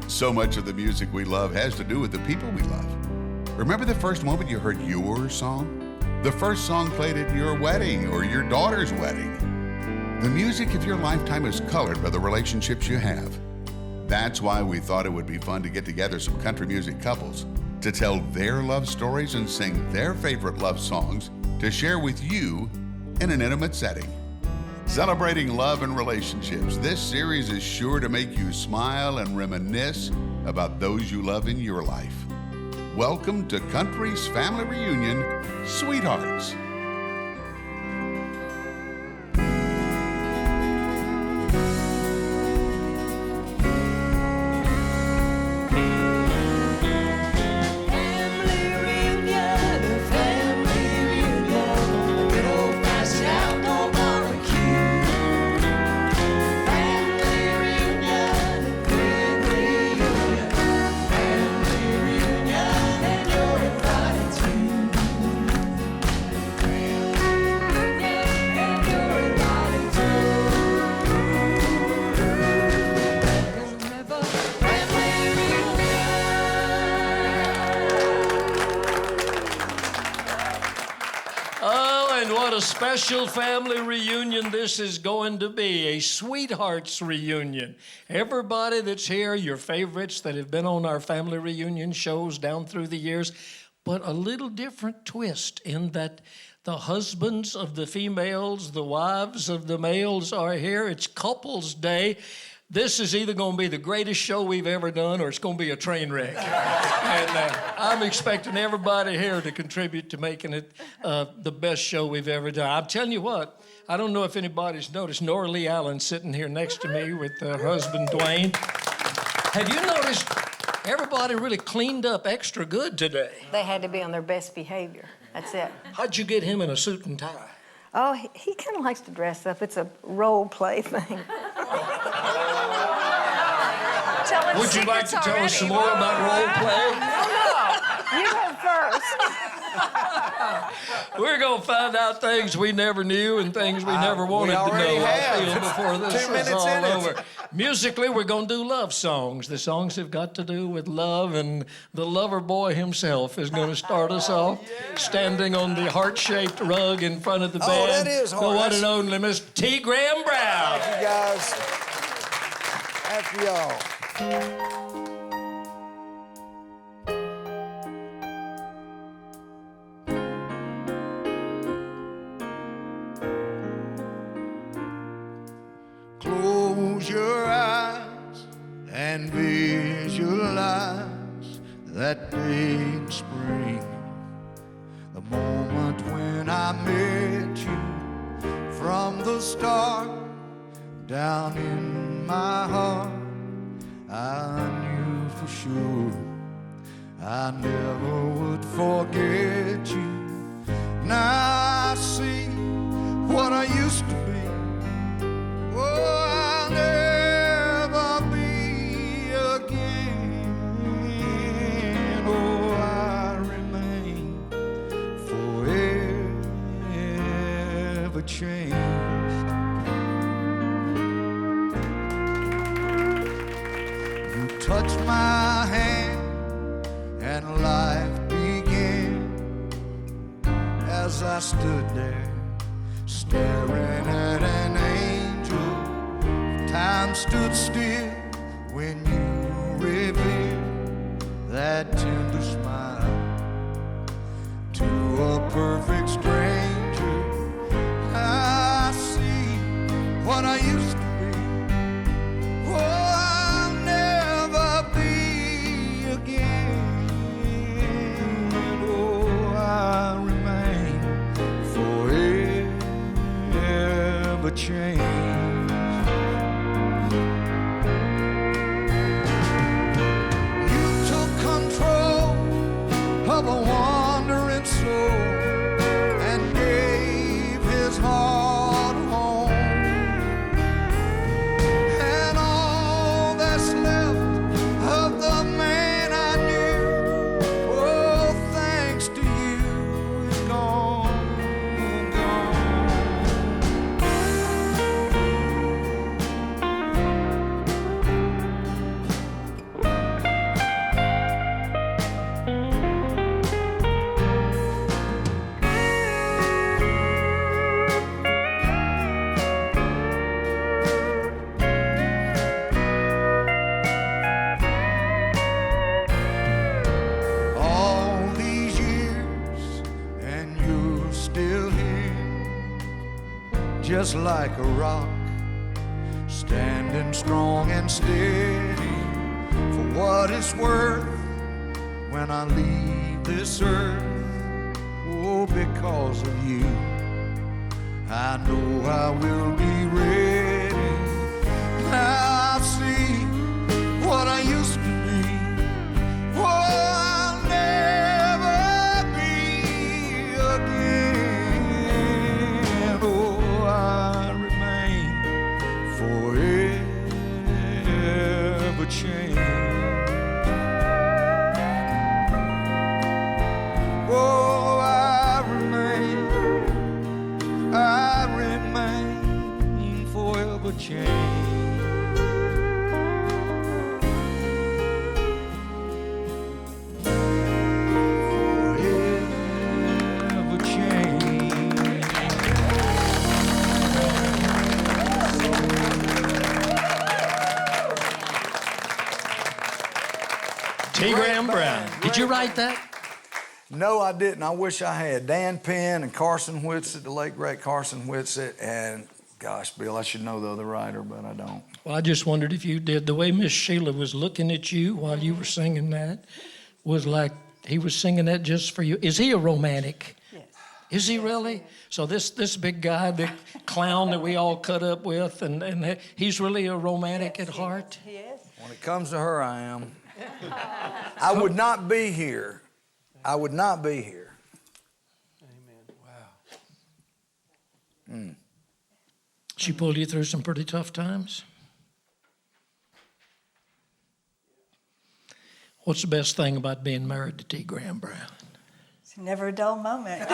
So much of the music we love has to do with the people we love. Remember the first moment you heard your song? The first song played at your wedding or your daughter's wedding. The music of your lifetime is colored by the relationships you have. That's why we thought it would be fun to get together some country music couples to tell their love stories and sing their favorite love songs to share with you in an intimate setting. Celebrating love and relationships, this series is sure to make you smile and reminisce about those you love in your life. Welcome to Country's Family Reunion, Sweethearts. Special family reunion this is going to be, a sweethearts reunion. Everybody that's here, your favorites that have been on our family reunion shows down through the years, but a little different twist in that the husbands of the females, the wives of the males are here. It's couples day. This is either going to be the greatest show we've ever done or it's going to be a train wreck. And I'm expecting everybody here to contribute to making it the best show we've ever done. I'm telling you what, I don't know if anybody's noticed, Norah Lee Allen sitting here next to me with her husband, Dwayne. Have you noticed everybody really cleaned up extra good today? They had to be on their best behavior. That's it. How'd you get him in a suit and tie? Oh, he kind of likes to dress up. It's a role play thing. Would you like to tell us some more about role play? No, you go first. We're going to find out things we never knew and things we never wanted to know, I feel, before this is all over. Musically, we're going to do love songs. The songs have got to do with love, and the lover boy himself is going to start us off, standing on the heart-shaped rug in front of the band. Oh, that is hard. The one and only Miss T. Graham Brown. Thank you, guys. After y'all. Close your eyes and visualize that day in spring, the moment when I met you from the start. Down in my heart, I knew for sure I never would forget you. Now I see what I used to be. Oh, I'll never be again. Oh, I remain forever changed. Touched my hand and life began as I stood there staring at an angel. Time stood still when you revealed that tender smile to a perfect stranger. I see what I used to be. Oh, change. You took control just like a rock, standing strong and steady. For what it's worth when I leave this earth, oh, because of you, I know I will be ready. Now I see what I used to be. Oh, I'll never be again. Oh, I remain forever changed. Oh, I remain forever changed. T. Graham Brown. Did you write that? No, I didn't. I wish I had. Dan Penn and Carson Whitsitt, the late great Carson Whitsitt, and gosh, Bill, I should know the other writer, but I don't. Well, I just wondered if you did. The way Miss Sheila was looking at you while you were singing that was like he was singing that just for you. Is he a romantic? Yes. Is he really? So this big guy, the clown that we all cut up with, and he's really a romantic at heart? He is. When it comes to her, I am. I would not be here. I would not be here. Amen. Wow. She pulled you through some pretty tough times? What's the best thing about being married to T. Graham Brown? It's never a dull moment.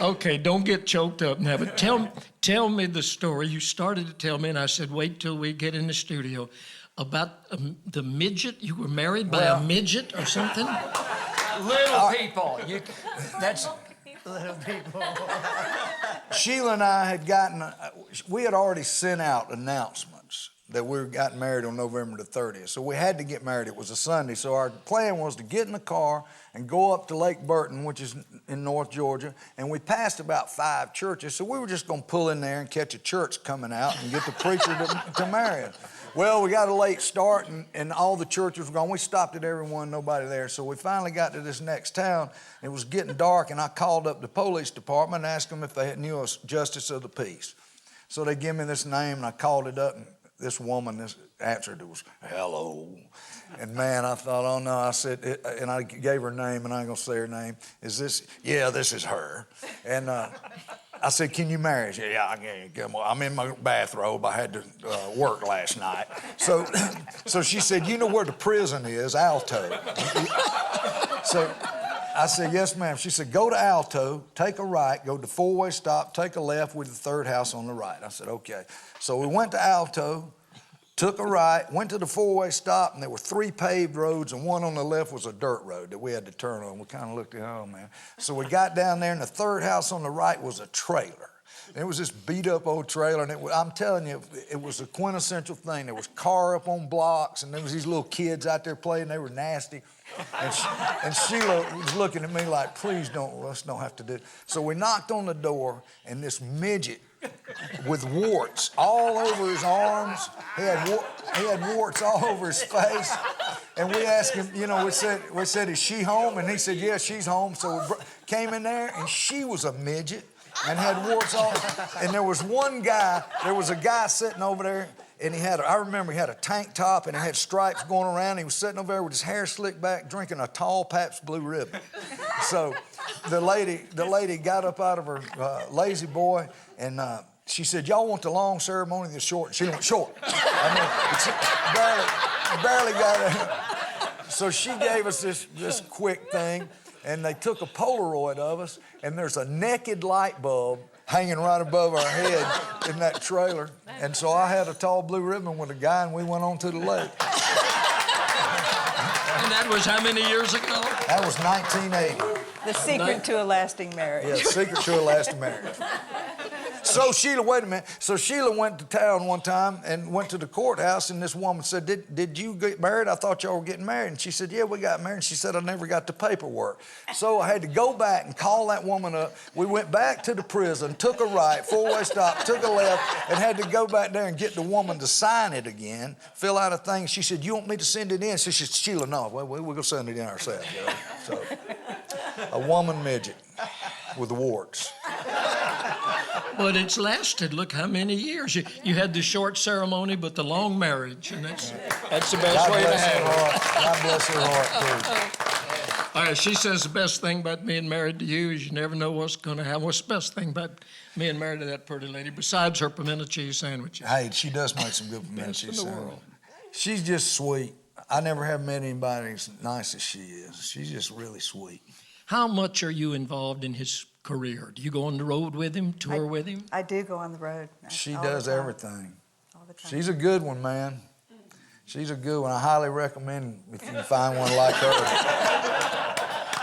Okay, don't get choked up now, but tell me the story. You started to tell me, and I said, wait till we get in the studio, about the midget. You were married by a midget or something? Little people. That's little people. Sheila and I had we had already sent out announcements that we were gotten married on November the 30th. So we had to get married. It was a Sunday. So our plan was to get in the car and go up to Lake Burton, which is in North Georgia. And we passed about 5 churches. So we were just going to pull in there and catch a church coming out and get the preacher to marry us. Well, we got a late start and all the churches were gone. We stopped at every one, nobody there. So we finally got to this next town. It was getting dark, and I called up the police department and asked them if they knew a justice of the peace. So they gave me this name, and I called it up, and this woman, this answered, it was, hello. And man, I thought, oh no, I said, and I gave her name, and I ain't gonna say her name. Is this, yeah, this is her. And I said, can you marry us? Yeah, I can. I'm in my bathrobe. I had to work last night. So she said, you know where the prison is, Alto. So I said, yes, ma'am. She said, go to Alto, take a right, go to 4-way stop, take a left with the third house on the right. I said, okay. So we went to Alto, took a right, went to the 4-way stop, and there were 3 paved roads, and one on the left was a dirt road that we had to turn on. We kind of looked at, oh, man. So we got down there, and the third house on the right was a trailer. And it was this beat-up old trailer, and I'm telling you, it was a quintessential thing. There was car up on blocks, and there was these little kids out there playing. They were nasty. And Sheila was looking at me like, please let's don't have to do it. So we knocked on the door, and this midget with warts all over his arms. He had warts all over his face. And we asked him, we said, is she home? And he said, yeah, she's home. So we came in there, and she was a midget and had warts all. And there was a guy sitting over there, and I remember he had a tank top, and he had stripes going around. He was sitting over there with his hair slicked back, drinking a tall Pabst Blue Ribbon. So the lady got up out of her lazy boy, and she said, y'all want the long ceremony or the short? She went short. I mean, barely got it. So she gave us this quick thing, and they took a Polaroid of us, and there's a naked light bulb hanging right above our head in that trailer. And so I had a tall blue ribbon with a guy, and we went on to the lake. And that was how many years ago? That was 1980. The secret to a lasting marriage. Yeah, secret to a lasting marriage. So Sheila, wait a minute. So Sheila went to town one time and went to the courthouse, and this woman said, did you get married? I thought y'all were getting married. And she said, yeah, we got married. And she said, I never got the paperwork. So I had to go back and call that woman up. We went back to the prison, took a right, four-way stop, took a left, and had to go back there and get the woman to sign it again, fill out a thing. She said, you want me to send it in? So she said, Sheila, no, we're going to send it in ourselves. You know? So a woman midget with the warts. But it's lasted, look how many years. You had the short ceremony, but the long marriage, and that's the best God way to bless her have it. heart. God bless her heart, too. All right, she says the best thing about being married to you is you never know what's going to happen. What's the best thing about being married to that pretty lady, besides her pimento cheese sandwiches? Hey, she does make some good pimento cheese in the sandwiches. world. She's just sweet. I never have met anybody as nice as she is. She's just really sweet. How much are you involved in his career? Do you go on the road with him, tour with him? I do go on the road. She all does the time. everything. All the time. She's a good one, man. She's a good one. I highly recommend if you can find one like her.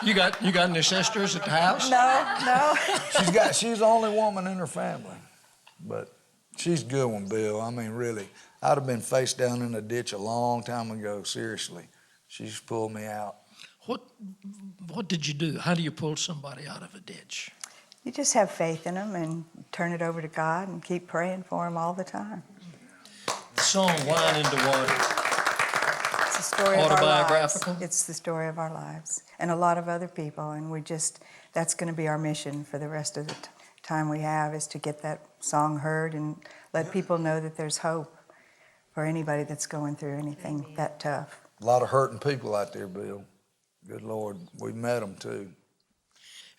You got any sisters at the house? No. She's the only woman in her family. But she's a good one, Bill. I mean, really. I'd have been face down in a ditch a long time ago, seriously. She's pulled me out. What did you do? How do you pull somebody out of a ditch? You just have faith in them and turn it over to God and keep praying for them all the time. The song Wine into Water. It's the story of our lives. Autobiographical? It's the story of our lives and a lot of other people. And that's going to be our mission for the rest of the time we have, is to get that song heard and let people know that there's hope for anybody that's going through anything that tough. A lot of hurting people out there, Bill. Good Lord, we met them too.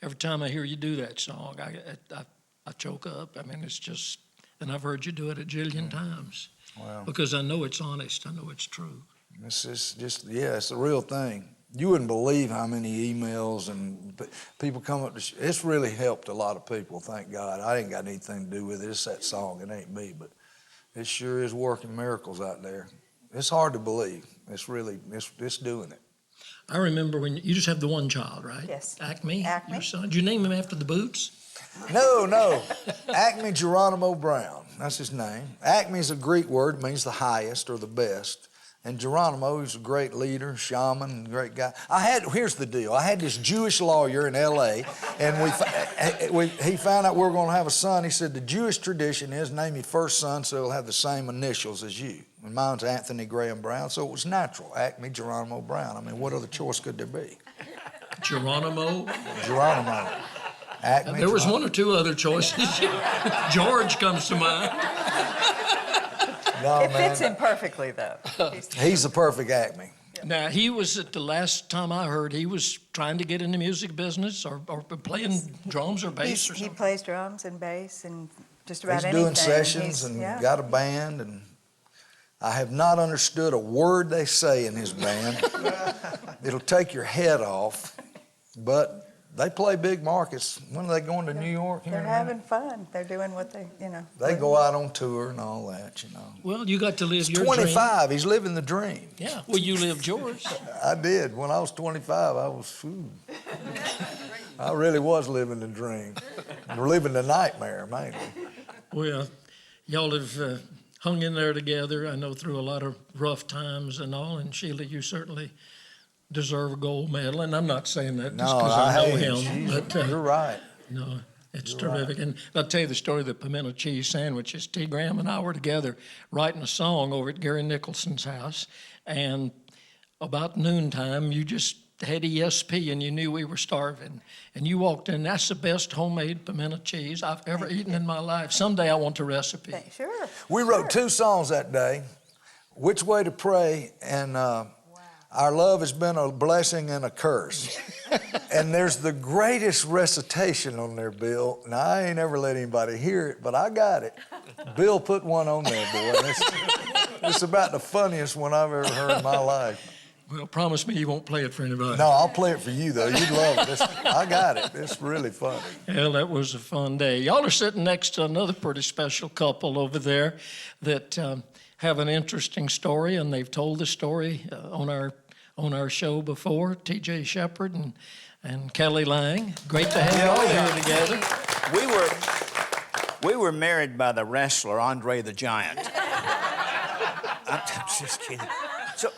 Every time I hear you do that song, I choke up. I mean, it's just, and I've heard you do it a jillion times. Wow. Because I know it's honest. I know it's true. This is just, yeah, it's the real thing. You wouldn't believe how many emails and people come up to, it's really helped a lot of people, thank God. I ain't got anything to do with it. It's that song, it ain't me, but it sure is working miracles out there. It's hard to believe. It's really, it's doing it. I remember when you just have the one child, right? Yes. Acme? Acme. Your son. Did you name him after the boots? No. Acme Geronimo Brown, that's his name. Acme is a Greek word, it means the highest or the best. And Geronimo, he's a great leader, shaman, great guy. Here's the deal. I had this Jewish lawyer in L.A., and he found out we were going to have a son. He said, the Jewish tradition is name your first son so he'll have the same initials as you. And mine's Anthony Graham Brown, so it was natural. Acme Geronimo Brown. I mean, what other choice could there be? Geronimo? Geronimo. Acme. There was one or two other choices. George comes to mind. No, It man. fits him perfectly, though. He's the perfect Acme. Now, he was, at the last time I heard, he was trying to get in the music business or playing drums or bass or He something. plays drums and bass and just about He's anything. doing sessions and got a band, and I have not understood a word they say in his band. It'll take your head off, but they play big markets. When are they going to New York? They're having fun. They're doing what they. They go out on tour and all that, Well, you got to live He's your dream. 25. He's living the dream. Yeah, well, you lived yours. I did. When I was 25, I really was living the dream. Living the nightmare, mainly. Well, y'all have hung in there together, I know, through a lot of rough times and all, and Sheila, you certainly deserve a gold medal, and I'm not saying that just because I know him, but you're right. no, it's terrific. Right. And I'll tell you the story of the pimento cheese sandwiches. T. Graham and I were together writing a song over at Gary Nicholson's house, and about noontime, you just had ESP and you knew we were starving. And you walked in, that's the best homemade pimento cheese I've ever eaten in my life. Someday I want the recipe. Sure. We wrote two songs that day, Which Way to Pray and Our Love Has Been a Blessing and a Curse. And there's the greatest recitation on there, Bill. Now, I ain't ever let anybody hear it, but I got it. Bill put one on there, boy. It's about the funniest one I've ever heard in my life. Well, promise me you won't play it for anybody. No, I'll play it for you, though. You'd love it. I got it. It's really funny. Well, that was a fun day. Y'all are sitting next to another pretty special couple over there that have an interesting story, and they've told the story on our show before, T.J. Sheppard and Kelly Lang. Great to have you all here together. We were married by the wrestler Andre the Giant. I'm just kidding.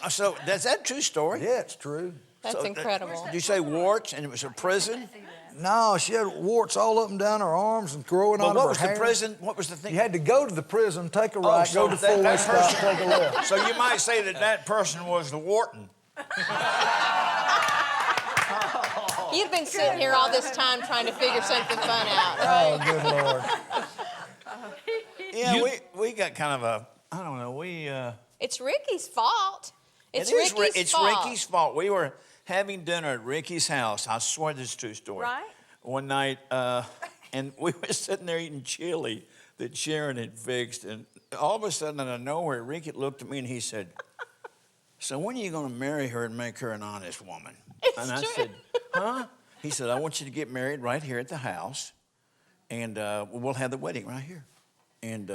So is that a true story? Yeah, it's true. That's incredible. Did you say warts and it was a prison? No, she had warts all up and down her arms and growing out of her What was hair. the prison? What was the thing? You had to go to the prison, take a right, go to four-way stop, take a left. So you might say that person was the Wharton. You've been sitting here all this time trying to figure something fun out, right? Oh, good Lord. Yeah, we got kind of a, I don't know, It's Ricky's fault. It's Ricky's fault. We were having dinner at Ricky's house. I swear this is a true story. Right. One night, and we were sitting there eating chili that Sharon had fixed, and all of a sudden, out of nowhere, Ricky looked at me and he said, "So when are you going to marry her and make her an honest woman?" And I said, "Huh?" He said, "I want you to get married right here at the house, and we'll have the wedding right here." And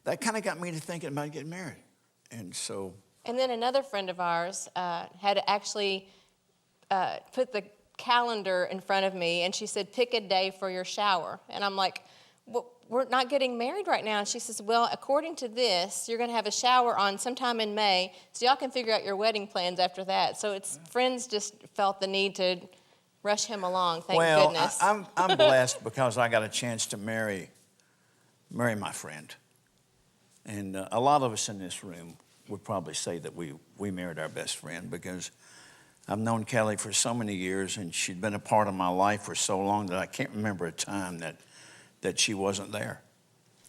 that kind of got me to thinking about getting married. And so... And then another friend of ours had actually put the calendar in front of me, and she said, "Pick a day for your shower." And I'm like, "Well, we're not getting married right now." And she says, "Well, according to this, you're going to have a shower on sometime in May, so y'all can figure out your wedding plans after that." So friends just felt the need to rush him along, thank goodness. Well, I'm blessed because I got a chance to marry my friend. And a lot of us in this room would probably say that we married our best friend, because I've known Kelly for so many years, and she'd been a part of my life for so long that I can't remember a time that she wasn't there.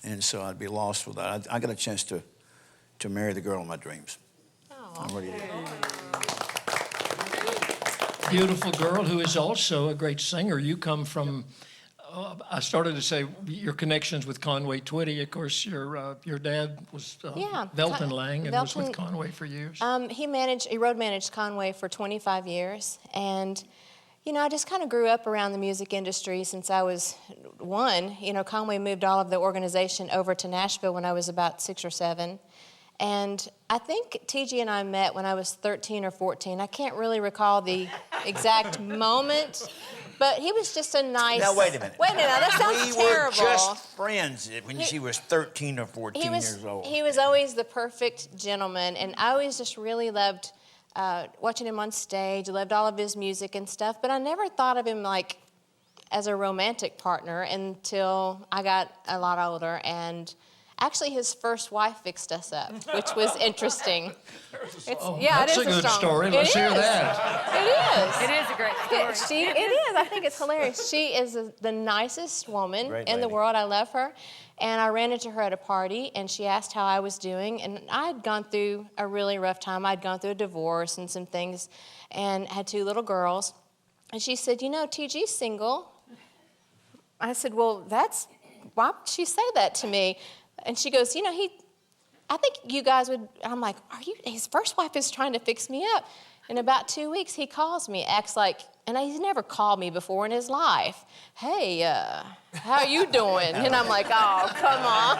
And so I'd be lost without. I got a chance to marry the girl of my dreams. Oh. I really did. Beautiful girl who is also a great singer. You come from, I started to say your connections with Conway Twitty. Of course, your dad was Velton Lang and was with Conway for years. He road managed Conway for 25 years. And, you know, I just kind of grew up around the music industry since I was one. You know, Conway moved all of the organization over to Nashville when I was about 6 or 7. And I think TG and I met when I was 13 or 14. I can't really recall the exact moment, but he was just a nice... Now, wait a minute. Wait a minute, that sounds terrible. We were just friends when she was 13 or 14 years old. He was always the perfect gentleman, and I always just really loved watching him on stage. I loved all of his music and stuff, but I never thought of him like as a romantic partner until I got a lot older. And actually, his first wife fixed us up, which was interesting. That's a good story. Let's hear that. It is. It is a great story. It is. I think it's hilarious. She is the nicest woman in the world. I love her. And I ran into her at a party, and she asked how I was doing. And I had gone through a really rough time. I'd gone through a divorce and some things, and had 2 little girls. And she said, "You know, TG's single." I said, "Well, why would she say that to me?" And she goes, "You know, I think you guys would..." I'm like, his first wife is trying to fix me up. In about 2 weeks, he calls me, acts like, and he's never called me before in his life. "Hey, how you doing?" And I'm like, "Oh, come on."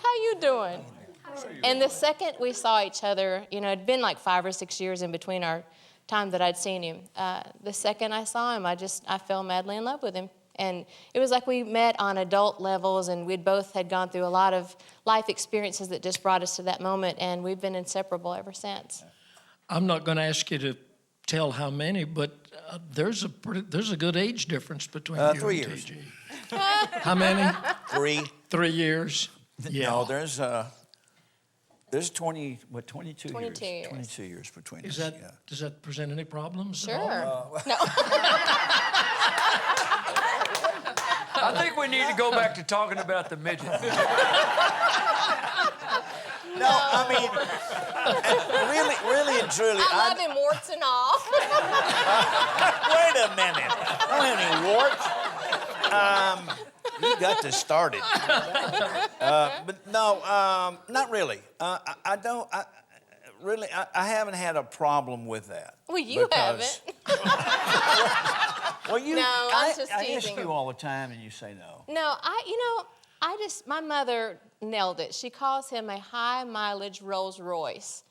"How you doing?" And the second we saw each other, you know, it'd been like 5 or 6 years in between our time that I'd seen him. The second I saw him, I fell madly in love with him. And it was like we met on adult levels, and we'd both had gone through a lot of life experiences that just brought us to that moment, and we've been inseparable ever since. I'm not going to ask you to tell how many, but there's a good age difference between you 3 and years. TG. How many? 3. 3 years. Yeah. No, there's 22 22 years. 22 years between Does us. that present any problems? Sure. At all? No. I think we need to go back to talking about the midget. No, I mean, really and truly. I love him, warts and all. Wait a minute. I don't have any warts. You got this started. But no, not really. I don't. I haven't had a problem with that. Well, you haven't. Well, I'm just I teasing. ask you all the time, and you say no. No, my mother nailed it. She calls him a high mileage Rolls Royce.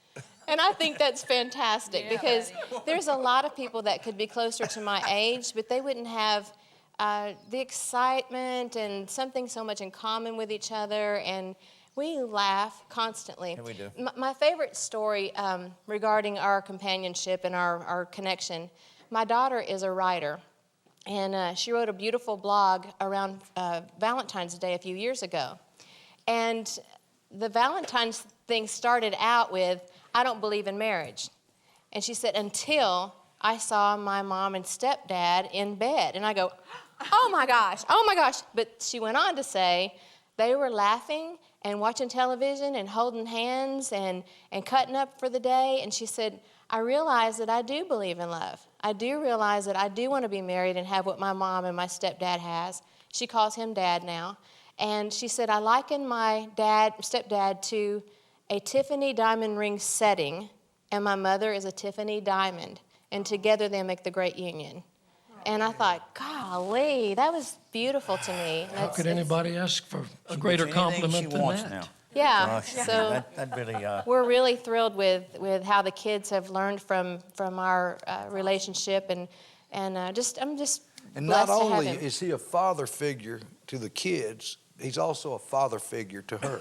And I think that's fantastic because there's a lot of people that could be closer to my age, but they wouldn't have the excitement and something so much in common with each other, and we laugh constantly. Yeah, we do. My favorite story regarding our companionship and our connection, my daughter is a writer, and she wrote a beautiful blog around Valentine's Day a few years ago. And the Valentine's thing started out with, I don't believe in marriage. And she said, until I saw my mom and stepdad in bed. And I go, oh my gosh. But she went on to say they were laughing and watching television and holding hands and cutting up for the day. And she said, I realize that I do believe in love. I do realize that I do want to be married and have what my mom and my stepdad has. She calls him Dad now. And she said, I liken my stepdad to a Tiffany diamond ring setting, and my mother is a Tiffany diamond. And together they make the great union. And I thought, golly, that was beautiful to me. How could anybody ask for a greater compliment than that? Now. Yeah, Gosh, so that really. we're really thrilled with how the kids have learned from our relationship, and I'm just And blessed not to have only him. is he a father figure to the kids, he's also a father figure to her.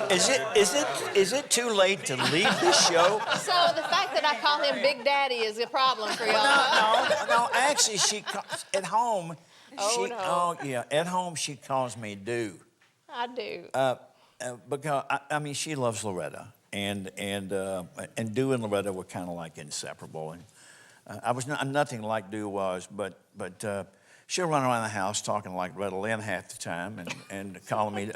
Is it too late to leave this show? So the fact that I call him Big Daddy is a problem for y'all. No. Actually, at home. Oh, no. At home she calls me Do. I do. Because I mean she loves Loretta, and Do and Loretta were kind of like inseparable. And I'm nothing like Do was, but she'll run around the house talking like Loretta Lynn half the time, and calling me.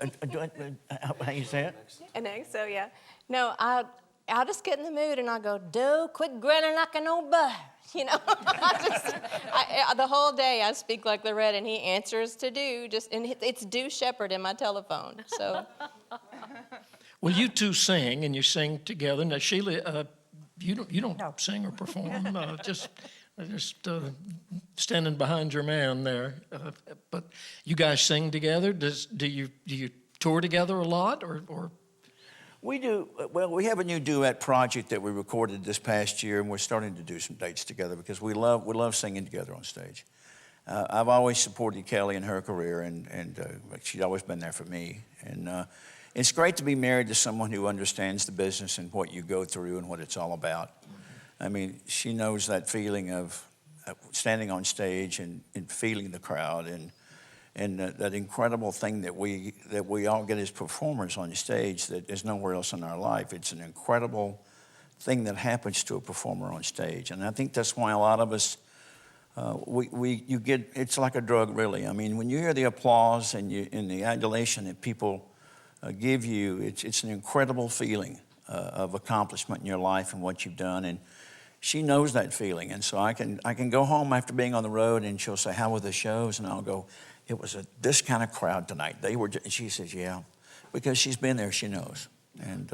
How you say it? An egg, so yeah. No, I'll just get in the mood and I'll go, Do, quit grinning like an old butt. You know, the whole day I speak like Loretta, and he answers to Do. And it's Do Sheppard in my telephone. So. Well, you two sing, and you sing together. Now, Sheila, you don't No. sing or perform. Just standing behind your man there. But you guys sing together. Do you tour together a lot, or? We do. Well, we have a new duet project that we recorded this past year, and we're starting to do some dates together because we love singing together on stage. I've always supported Kelly in her career, and she's always been there for me. And it's great to be married to someone who understands the business and what you go through and what it's all about. I mean, she knows that feeling of standing on stage and feeling the crowd and that incredible thing that we all get as performers on stage that is nowhere else in our life. It's an incredible thing that happens to a performer on stage, and I think that's why a lot of us you get, it's like a drug, really. I mean, when you hear the applause and the adulation that people give you, it's an incredible feeling of accomplishment in your life and what you've done, and she knows that feeling. And so I can go home after being on the road, and she'll say, how were the shows? And I'll go, it was this kind of crowd tonight. She says, yeah, because she's been there, she knows. And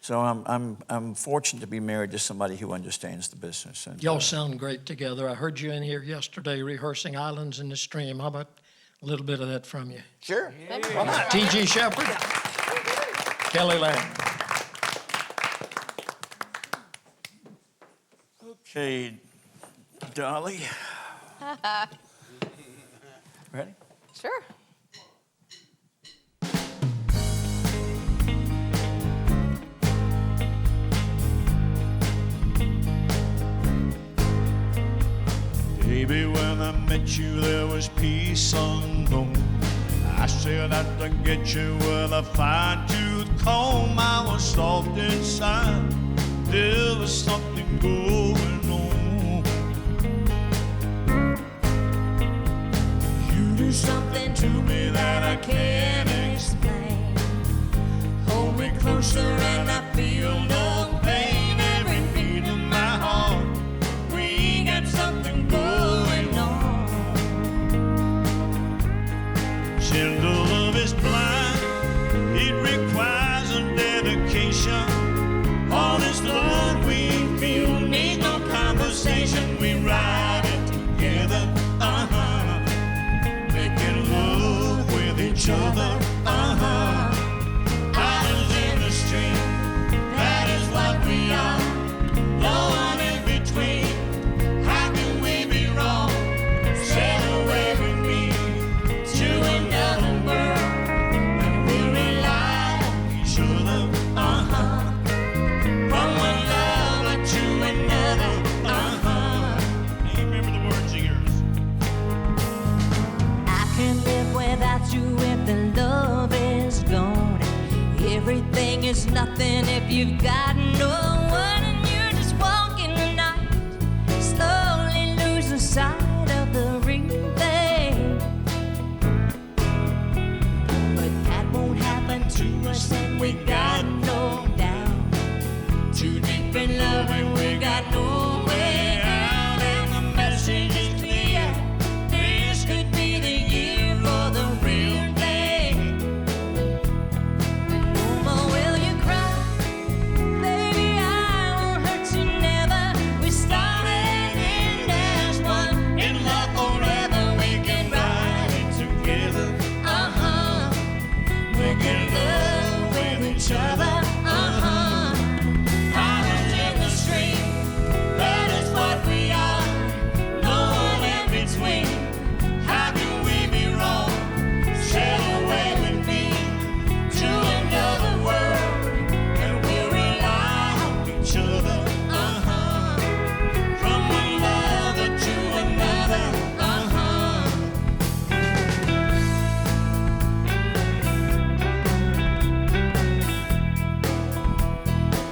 so I'm fortunate to be married to somebody who understands the business. And, Y'all sound great together. I heard you in here yesterday rehearsing Islands in the Stream. How about a little bit of that from you? Sure. T.G. Sheppard, Kelly Lang. Okay, Dolly. Ready? Sure. Baby, when I met you, there was peace unknown. I said I'd to get you with a fine-tooth comb. I was soft inside. There was something going on. You do something to me that I can't explain. Hold me closer and I feel no pain. Every beat in my heart, we got something going on. Gentle love is blind. It requires a dedication. All this love we feel needs no conversation. We ride it together, making love with each other, Islands in the stream, that is what we nothing if you've got no one and you're just walking the night, slowly losing sight of the real thing. But that won't happen to us, and we got no doubt. Too deep in love and we got no way out, and the message is clear. This could be the year for the real thing. No more will you cry, baby, I won't hurt you never. We started in as one, in love forever. We can ride it together. We can love with each other. Islands in the stream, that is what we are. No one in between. How can we be wrong? Sail away with me to another world, and we'll rely on each other. From one lover to another.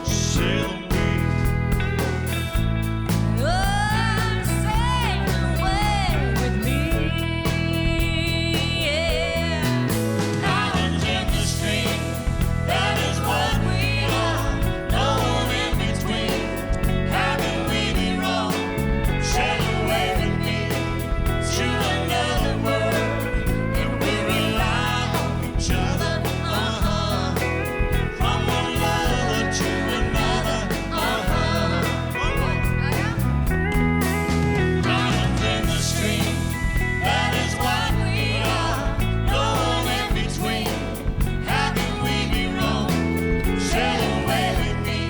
Sail away. Oh, sail away with me, yeah. Islands in the stream, that is what we are. No one in between. How can we be wrong? Sail away with me to another world, and we rely on each other. From one lover to another. Islands in the stream, that is what we are. No one in between. How can we be wrong? Sail away with me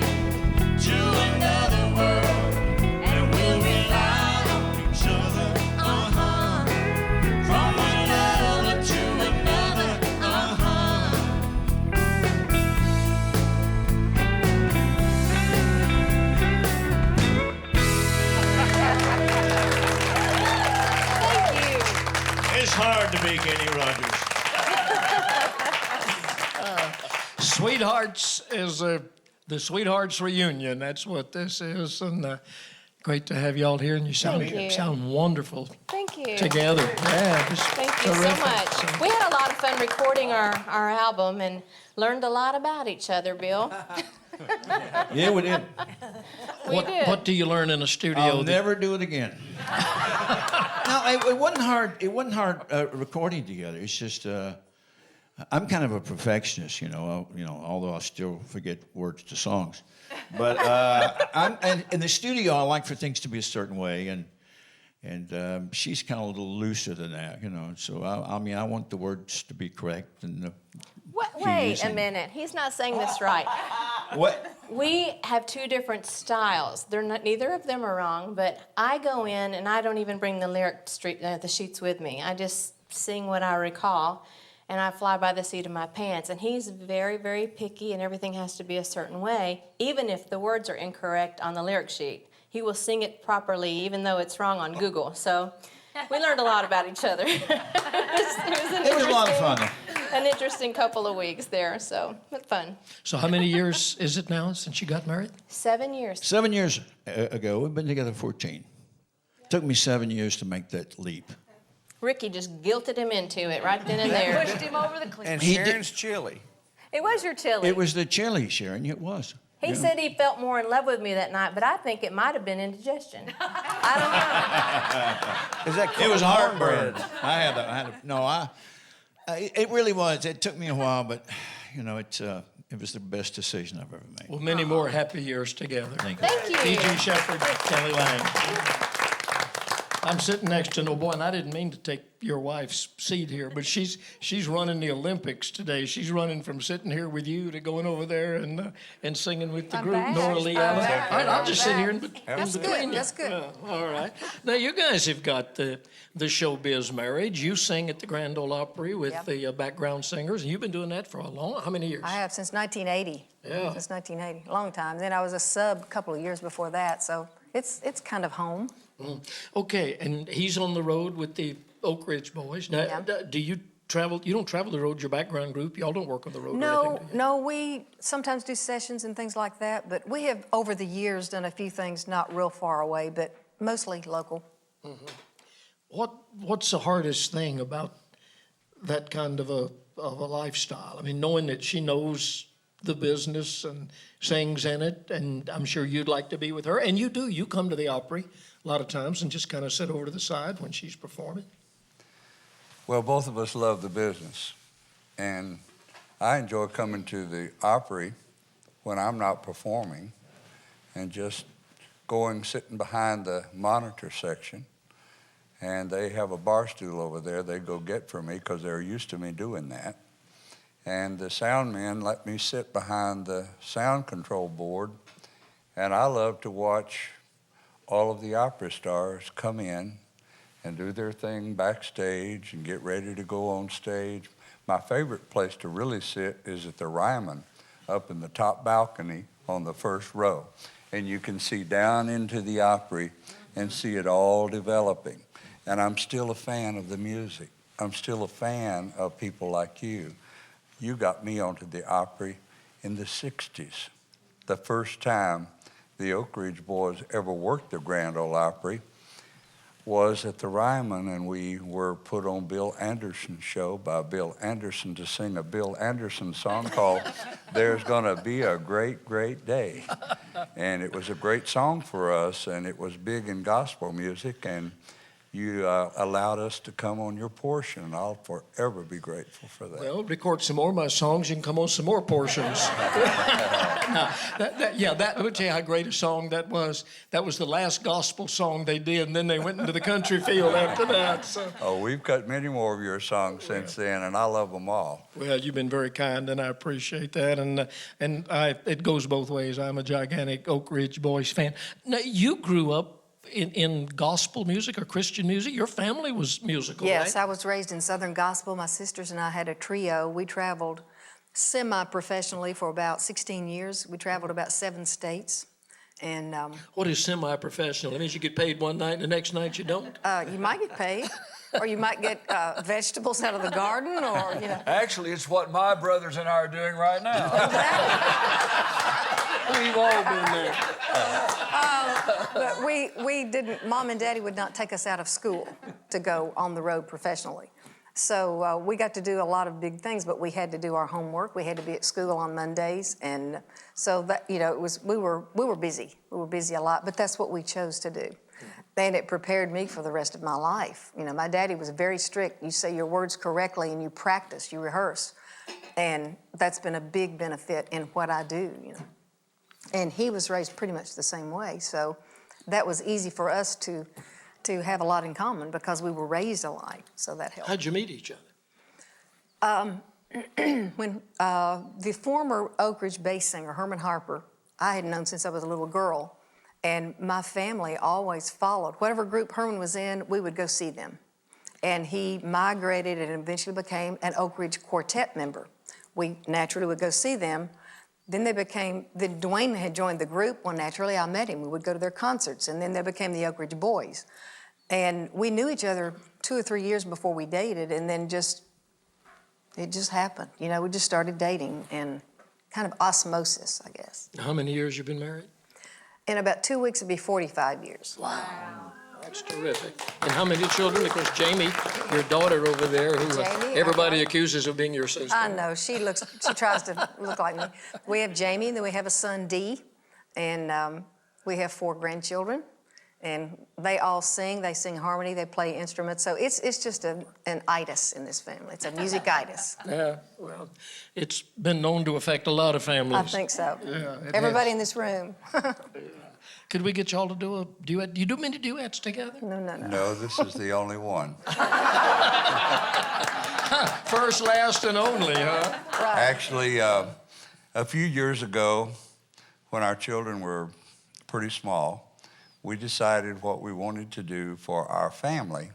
to another world, and we'll rely on each other. From one lover to another. It's hard to be Kenny Rogers. Sweethearts is the Sweethearts reunion. That's what this is, and great to have y'all here. And you Thank you. sound wonderful Thank you. together. Yeah, just Thank you terrific. so much. We had a lot of fun recording our album and learned a lot about each other, Bill. Yeah, we did. We did. What do you learn in a studio? I'll never do it again. No, it wasn't hard. It wasn't hard recording together. It's just I'm kind of a perfectionist, although I still forget words to songs. But and in the studio, I like for things to be a certain way, and she's kind of a little looser than that, So I want the words to be correct and. Wait a minute. He's not saying this right. What? We have two different styles. Neither of them are wrong, but I go in and I don't even bring the sheets with me. I just sing what I recall, and I fly by the seat of my pants. And he's very, very picky, and everything has to be a certain way, even if the words are incorrect on the lyric sheet. He will sing it properly, even though it's wrong on Google. So we learned a lot about each other. It was a lot of fun. An interesting couple of weeks there, so but fun. So how many years is it now since you got married? 7 years. 7 years ago, we've been together 14. Took me 7 years to make that leap. Ricky just guilted him into it right then and there. Pushed him over the cliff. And He Sharon's chili. It was your chili. It was the chili, Sharon. It was. He said he felt more in love with me that night, but I think it might have been indigestion. I don't know. Is that It was cornbread? heartburn. It really was. It took me a while, but it was the best decision I've ever made. Well, many more happy years together. Thank you. Thank you. E.G. Sheppard, Kelly Lang. I'm sitting next to, boy, and I didn't mean to take your wife's seat here, but she's running the Olympics today. She's running from sitting here with you to going over there and singing with the I'm group. back. Norah Lee I'm Allen. back. All right, I'll I'm just sit back. here in That's between good. you. That's good. Yeah, all right. Now you guys have got the showbiz marriage. You sing at the Grand Ole Opry with Yep. the background singers, and you've been doing that for how many years? I have since 1980. Yeah. Since 1980, a long time. Then I was a sub a couple of years before that, so it's kind of home. Okay, and he's on the road with the Oak Ridge Boys. Now, Yeah. do you travel. You don't travel the road. Your background group, y'all don't work on the road. Or No, anything, do you? no, we sometimes do sessions and things like that, but we have over the years done a few things not real far away, but mostly local. What's the hardest thing about that kind of a lifestyle? I mean, knowing that she knows the business and sings in it, and I'm sure you'd like to be with her, and you do. You come to the Opry a lot of times and just kind of sit over to the side when she's performing. Well, both of us love the business, and I enjoy coming to the Opry when I'm not performing and just going, sitting behind the monitor section, and they have a bar stool over there they go get for me because they're used to me doing that. And the sound men let me sit behind the sound control board, and I love to watch all of the opera stars come in and do their thing backstage and get ready to go on stage. My favorite place to really sit is at the Ryman, up in the top balcony on the first row. And you can see down into the Opry and see it all developing. And I'm still a fan of the music. I'm still a fan of people like you. You got me onto the Opry in the 60s. The first time the Oak Ridge Boys ever worked the Grand Ole Opry was at the Ryman, and we were put on Bill Anderson's show by Bill Anderson to sing a Bill Anderson song called There's Gonna Be a Great, Great Day. And it was a great song for us, and it was big in gospel music, and you allowed us to come on your portion, and I'll forever be grateful for that. Well, record some more of my songs. You can come on some more portions. Let me tell you how great a song that was. That was the last gospel song they did, and then they went into the country field after that. So. Oh, we've cut many more of your songs since then, and I love them all. Well, you've been very kind, and I appreciate that. And it goes both ways. I'm a gigantic Oak Ridge Boys fan. Now, you grew up in gospel music or Christian music. Your family was musical, Yes, right? I was raised in Southern gospel. My sisters and I had a trio. We traveled semi-professionally for about 16 years. We traveled about 7 states. And What is semi-professional? It means you get paid one night and the next night you don't? you might get paid, or you might get vegetables out of the garden, or, you know. Actually, it's what my brothers and I are doing right now. We've all been there. But we didn't, Mom and Daddy would not take us out of school to go on the road professionally. So we got to do a lot of big things, but we had to do our homework. We had to be at school on Mondays. And so that, you know, we were busy. We were busy a lot, but that's what we chose to do. And it prepared me for the rest of my life. You know, my daddy was very strict. You say your words correctly and you practice, you rehearse. And that's been a big benefit in what I do, you know. And he was raised pretty much the same way. So that was easy for us to have a lot in common because we were raised alike. So that helped. How'd you meet each other? When the former Oak Ridge bass singer, Herman Harper, I had known since I was a little girl. And my family always followed. Whatever group Herman was in, we would go see them. And he migrated and eventually became an Oak Ridge Quartet member. We naturally would go see them. Then Dwayne had joined the group. Well, naturally, I met him. We would go to their concerts, and then they became the Oak Ridge Boys. And we knew each other 2 or 3 years before we dated, and then it just happened. You know, we just started dating, and kind of osmosis, I guess. How many years you been married? In about 2 weeks, it'd be 45 years. Wow. That's terrific. And how many children? Of course, Jamie, your daughter over there, who Jamie, everybody accuses of being your sister. I know, she tries to look like me. We have Jamie, and then we have a son, Dee, and we have 4 grandchildren, and they all sing. They sing harmony, they play instruments, so it's just an itis in this family. It's a music itis. Yeah, well, it's been known to affect a lot of families. I think so. Yeah, Everybody in this room. Could we get y'all to do a duet? Do you do many duets together? No. No, this is the only one. First, last, and only, huh? Right. Actually, a few years ago, when our children were pretty small, we decided what we wanted to do for our family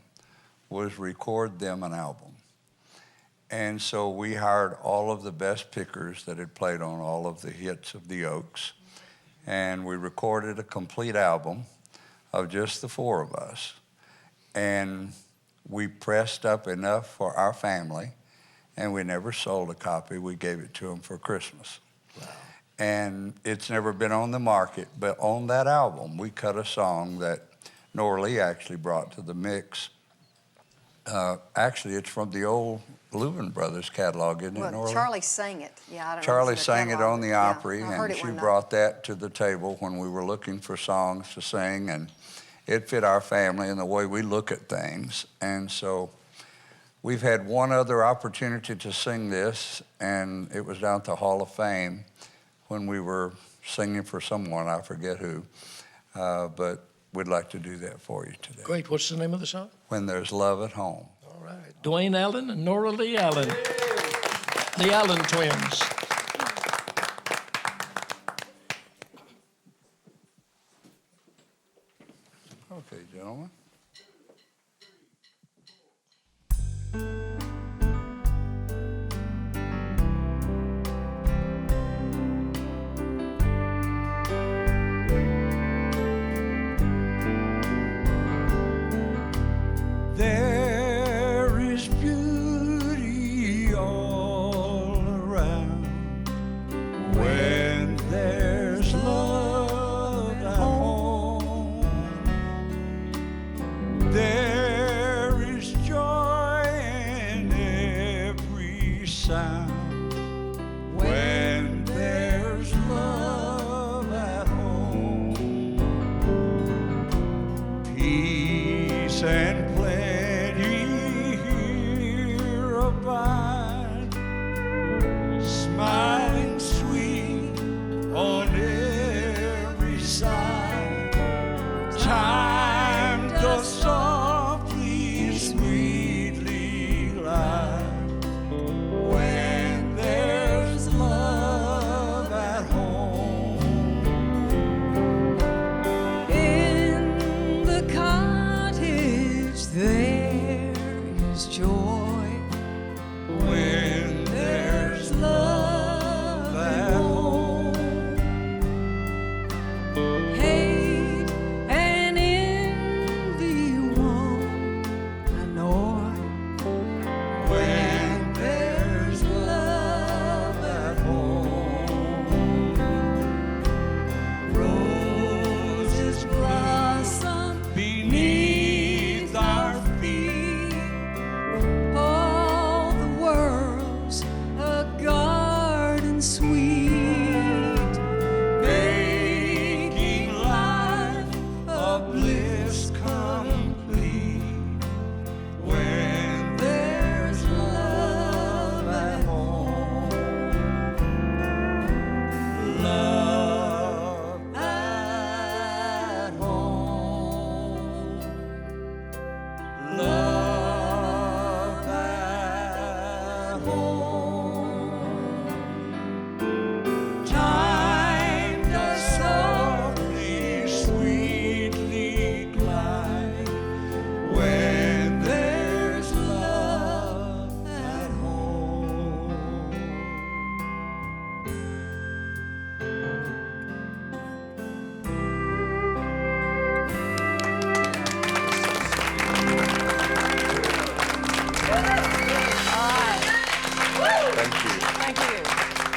was record them an album. And so we hired all of the best pickers that had played on all of the hits of the Oaks, and we recorded a complete album of just the 4 of us. And we pressed up enough for our family, and we never sold a copy. We gave it to them for Christmas. Wow. And it's never been on the market, but on that album, we cut a song that Norah Lee actually brought to the mix. Actually, it's from the old Louvin Brothers catalog, isn't it, Norah? Charlie sang it. Yeah, I don't know. Charlie sang it on the Opry, I heard and it she one night. brought that to the table when we were looking for songs to sing, and it fit our family and the way we look at things. And so we've had one other opportunity to sing this, and it was down at the Hall of Fame when we were singing for someone, I forget who, but we'd like to do that for you today. Great. What's the name of the song? When There's Love at Home. All right. Dwayne Allen and Norah Lee Allen. The Allen twins. Okay, gentlemen. There is beauty all around when there's love at home. There is joy in every sound when there's love at home. Peace and smiling sweet on every side. Time does softly, sweetly glide when there's love at home. In the cottage there is joy. When there's love at home. Hate and envy won't annoy. When there's love at home. Roses blossom beneath our feet. All the world's a garden sweet, Making life a bliss complete when there's love at home. Love at home. Love at home. Time does softly, sweetly glide when there's love at home. Thank you.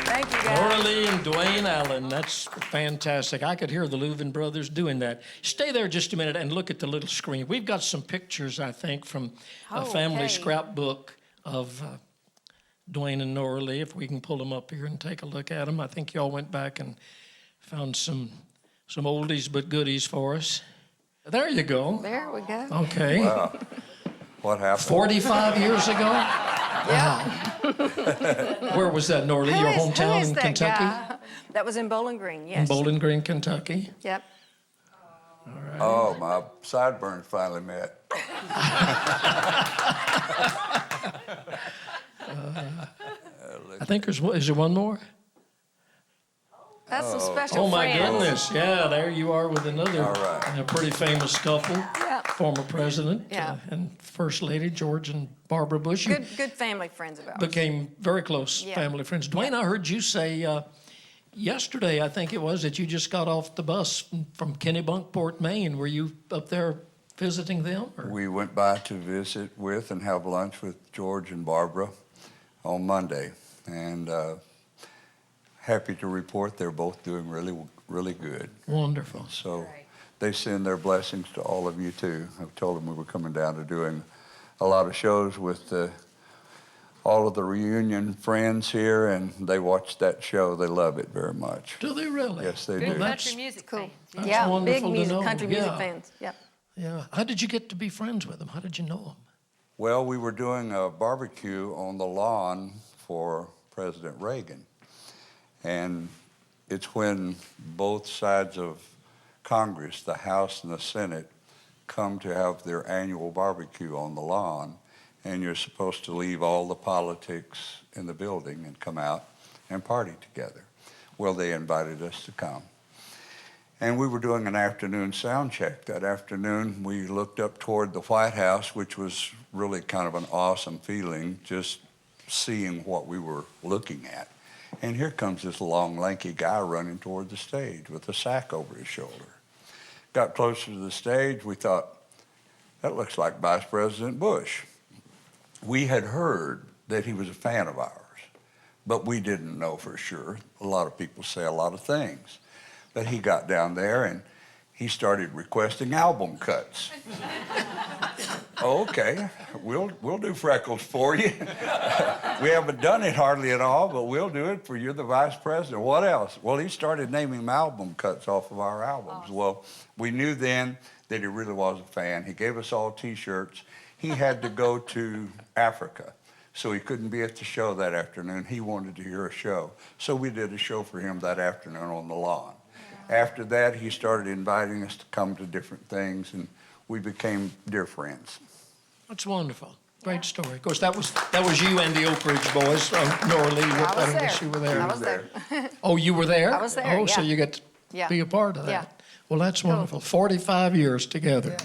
Thank you, guys. Norah Lee and Dwayne Allen. That's fantastic. I could hear the Louvin Brothers doing that. Stay there just a minute and look at the little screen. We've got some pictures, I think, from a family Okay. scrapbook of Dwayne and Norah Lee. If we can pull them up here and take a look at them. I think y'all went back and found some oldies but goodies for us. There you go. There we go. Okay. Wow. What happened? 45 years ago? Yeah. Where was that, Norah Lee? Your Who hometown is in that Kentucky? guy? That was in Bowling Green, yes. In Bowling Green, Kentucky. Yep. Oh, my sideburns finally met. I think is there one more? That's some special Oh my friends. goodness! Yeah, there you are with another All right. pretty famous couple. Yeah. Former president Yeah. and First Lady George and Barbara Bush. You Good family friends of ours. became very close Yeah. family friends. Dwayne, I heard you say yesterday, I think it was, that you just got off the bus from Kennebunkport, Maine. Were you up there visiting them? Or? We went by to visit with and have lunch with George and Barbara on Monday. And happy to report they're both doing really, really good. Wonderful. So they send their blessings to all of you too. I told them we were coming down to doing a lot of shows with all of the reunion friends here, and they watched that show. They love it very much. Do they really? Yes, they Big do. country music Cool. fans. That's Yeah, big wonderful to music, know. country music Yeah. fans. Yep. Yeah. How did you get to be friends with them? How did you know them? Well, we were doing a barbecue on the lawn for President Reagan. And it's when both sides of Congress, the House and the Senate, come to have their annual barbecue on the lawn. And you're supposed to leave all the politics in the building and come out and party together. Well, they invited us to come. And we were doing an afternoon sound check. That afternoon, we looked up toward the White House, which was really kind of an awesome feeling, just seeing what we were looking at. And here comes this long, lanky guy running toward the stage with a sack over his shoulder. Got closer to the stage, we thought, that looks like Vice President Bush. We had heard that he was a fan of ours, but we didn't know for sure. A lot of people say a lot of things. But he got down there and he started requesting album cuts. Okay, we'll do Freckles for you. We haven't done it hardly at all, but we'll do it for you, the Vice President. What else? Well, he started naming album cuts off of our albums. Awesome. Well, we knew then that he really was a fan. He gave us all T-shirts. He had to go to Africa, so he couldn't be at the show that afternoon. He wanted to hear a show. So we did a show for him that afternoon on the lawn. After that, he started inviting us to come to different things, and we became dear friends. That's wonderful. Great story. Of course, that was you and the Oak Ridge Boys. Norah Lee, I was there. guess you were there. I was there. Oh, you were there? I was there, Oh, so yeah. you get to Yeah. be a part of that. Yeah. Well, that's wonderful. 45 years together.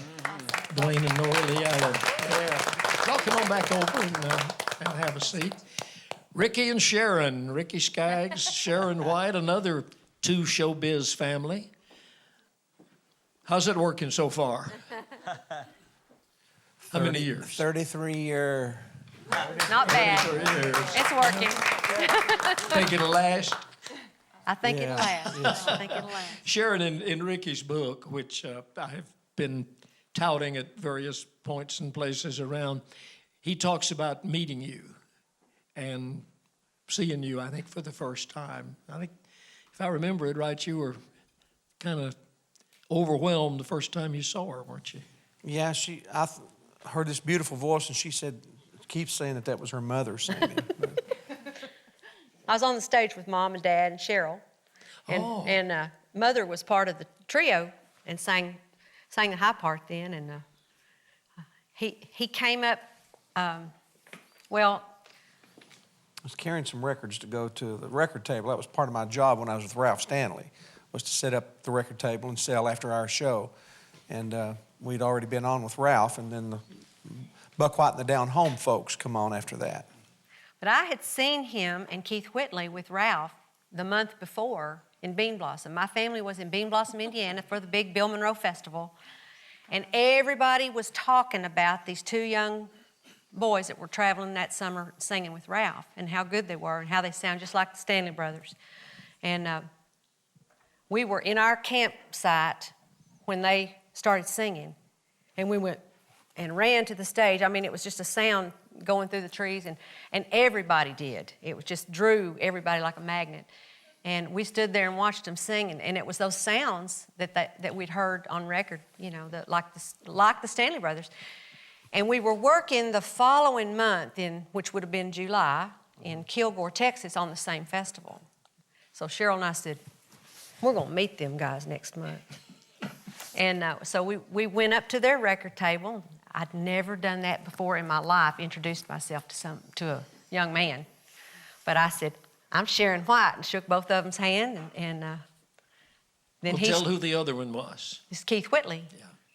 Dwayne and Norah Lee Allen. Yeah. Y'all come on back over and have a seat. Ricky and Sharon. Ricky Skaggs, Sharon White, another two showbiz family. How's it working so far? How many years? 33 year. Not bad. 33 years. It's working. Think it'll last? I think it'll Yeah. last. Yes. I think it'll last. Sharon, in Ricky's book, which I have been touting at various points and places around, he talks about meeting you and seeing you, I think, for the first time. I think, if I remember it right, you were kind of overwhelmed the first time you saw her, weren't you? Yeah, I heard this beautiful voice, and she said, keeps saying that was her mother singing. I was on the stage with Mom and Dad and Cheryl, and Mother was part of the trio and sang the high part then. And he came up. Well, I was carrying some records to go to the record table. That was part of my job when I was with Ralph Stanley, was to set up the record table and sell after our show. And we'd already been on with Ralph, and then the Buck White and the Down Home folks come on after that. but I had seen him and Keith Whitley with Ralph the month before in Bean Blossom. My family was in Bean Blossom, Indiana for the big Bill Monroe Festival. And everybody was talking about these two young boys that were traveling that summer singing with Ralph and how good they were and how they sound just like the Stanley Brothers. And we were in our campsite when they started singing, and we went and ran to the stage. I mean, it was just a sound going through the trees, and everybody did. It was just drew everybody like a magnet. And we stood there and watched them sing, and it was those sounds that we'd heard on record, you know, like the Stanley Brothers. And we were working the following month, which would have been July, in Kilgore, Texas, on the same festival. So Cheryl and I said, we're going to meet them guys next month. And so we went up to their record table. I'd never done that before in my life, introduced myself to a young man. But I said, I'm Sharon White, and shook both of them's hand. And then Well, tell who the other one was. It's Keith Whitley.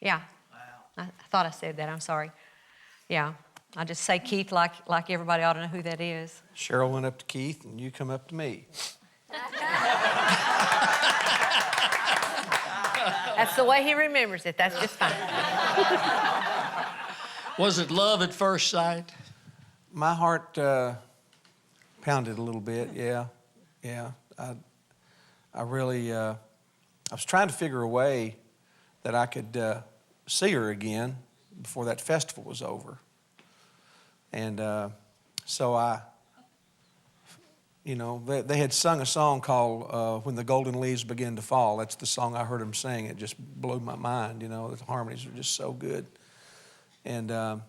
Yeah. Wow. I thought I said that. I'm sorry. Yeah. I just say Keith like everybody ought to know who that is. Cheryl went up to Keith, and you come up to me. That's the way he remembers it. That's just fine. Was it love at first sight? My heart Pounded a little bit, yeah. I really, I was trying to figure a way that I could see her again before that festival was over. And so they had sung a song called When the Golden Leaves Begin to Fall. That's the song I heard them sing. It just blew my mind, the harmonies are just so good. And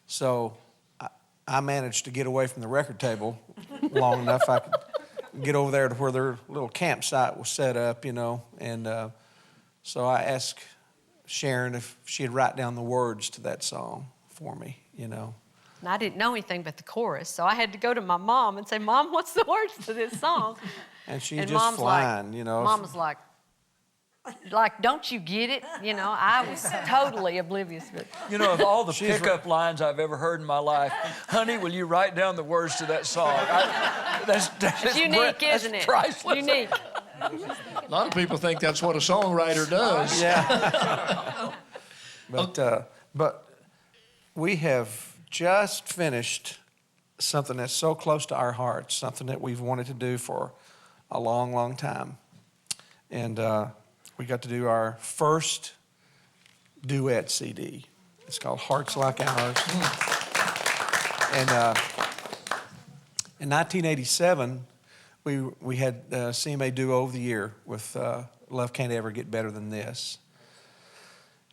so I managed to get away from the record table long enough I could get over there to where their little campsite was set up, and so I asked Sharon if she'd write down the words to that song for me, And I didn't know anything but the chorus, so I had to go to my mom and say, Mom, what's the words to this song? And she's just Mom's flying, Mom was like, don't you get it? I was totally oblivious. But Of all the pickup lines I've ever heard in my life, honey, will you write down the words to that song? That's unique, isn't it? Priceless. Unique. A lot of people think that's what a songwriter does. Yeah. But we have just finished something that's so close to our hearts, something that we've wanted to do for a long, long time. And we got to do our first duet CD. It's called Hearts Like Ours. And in 1987, we had CMA Duo of the Year with Love Can't Ever Get Better Than This.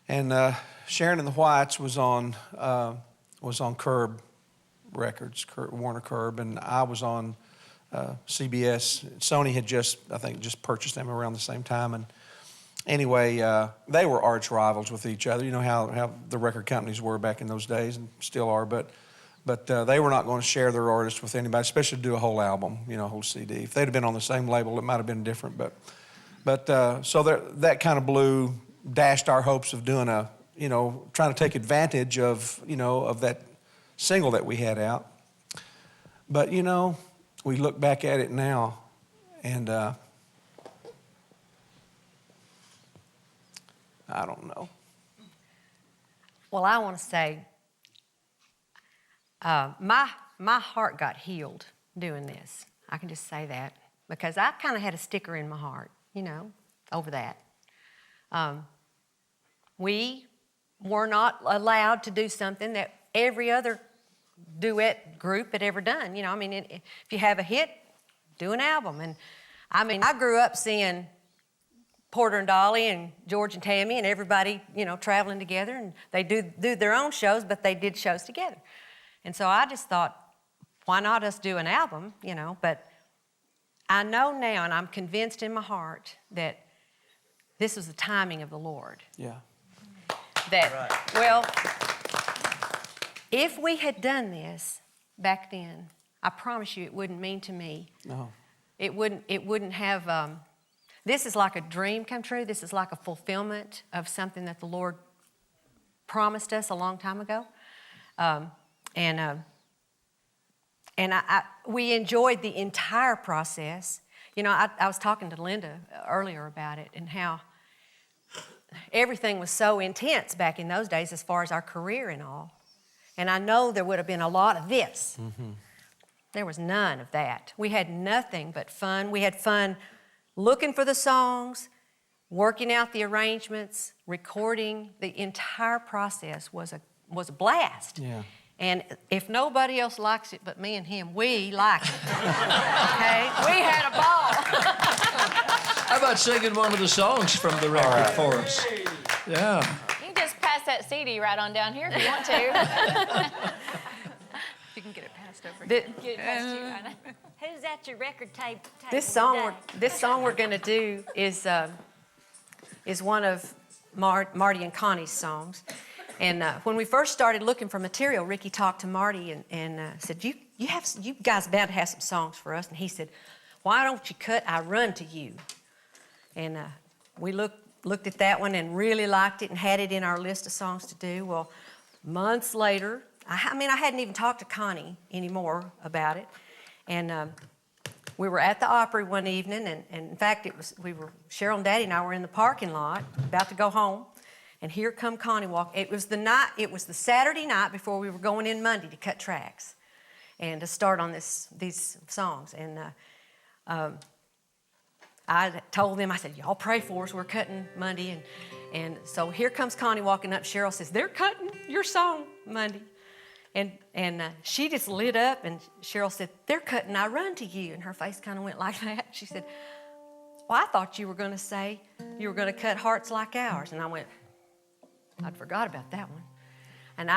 And Sharon and the Whites was on Curb Records, Warner Curb, and I was on CBS. Sony had just purchased them around the same time. And anyway, they were arch rivals with each other. You know how the record companies were back in those days and still are, but they were not going to share their artists with anybody, especially to do a whole album, a whole CD. If they'd have been on the same label, it might have been different. But so that kind of dashed our hopes of doing trying to take advantage of that single that we had out. But we look back at it now, and I don't know. Well, I want to say my heart got healed doing this. I can just say that because I kind of had a sticker in my heart, over that. We were not allowed to do something that every other duet group had ever done. If you have a hit, do an album. And I grew up seeing Porter and Dolly and George and Tammy and everybody, traveling together, and they do their own shows, but they did shows together. And so I just thought, why not us do an album, But I know now, and I'm convinced in my heart, that this was the timing of the Lord. Yeah. Well, if we had done this back then, I promise you it wouldn't mean to me. No. It wouldn't have, this is like a dream come true. This is like a fulfillment of something that the Lord promised us a long time ago. We enjoyed the entire process. I was talking to Linda earlier about it and how everything was so intense back in those days as far as our career and all. And I know there would have been a lot of this. Mm-hmm. There was none of that. We had nothing but fun. We had fun looking for the songs, working out the arrangements, recording. The entire process was a blast. Yeah. And if nobody else likes it but me and him, we like it. Okay? We had a ball. How about singing one of the songs from the record for us? Yeah. You can just pass that CD right on down here if you want to. You can get it passed over. Get it passed to you, Anna. Who's at your record table? This song we're going to do is one of Marty and Connie's songs. And when we first started looking for material, Ricky talked to Marty and said, "You guys bound to have some songs for us." And he said, "Why don't you cut I Run to You?" And we looked at that one and really liked it and had it in our list of songs to do. Well, months later, I hadn't even talked to Connie anymore about it. And we were at the Opry one evening, and in fact, Cheryl and Daddy and I were in the parking lot about to go home. And here come Connie walk. It was the Saturday night before we were going in Monday to cut tracks. and to start on these songs. And I told them, I said, y'all pray for us. We're cutting Monday. And so here comes Connie walking up. Cheryl says, they're cutting your song Monday. And she just lit up, and Cheryl said, they're cutting I Run to You. And her face kind of went like that. She said, well, I thought you were going to say you were going to cut Hearts Like Ours. And I went, I'd forgot about that one. And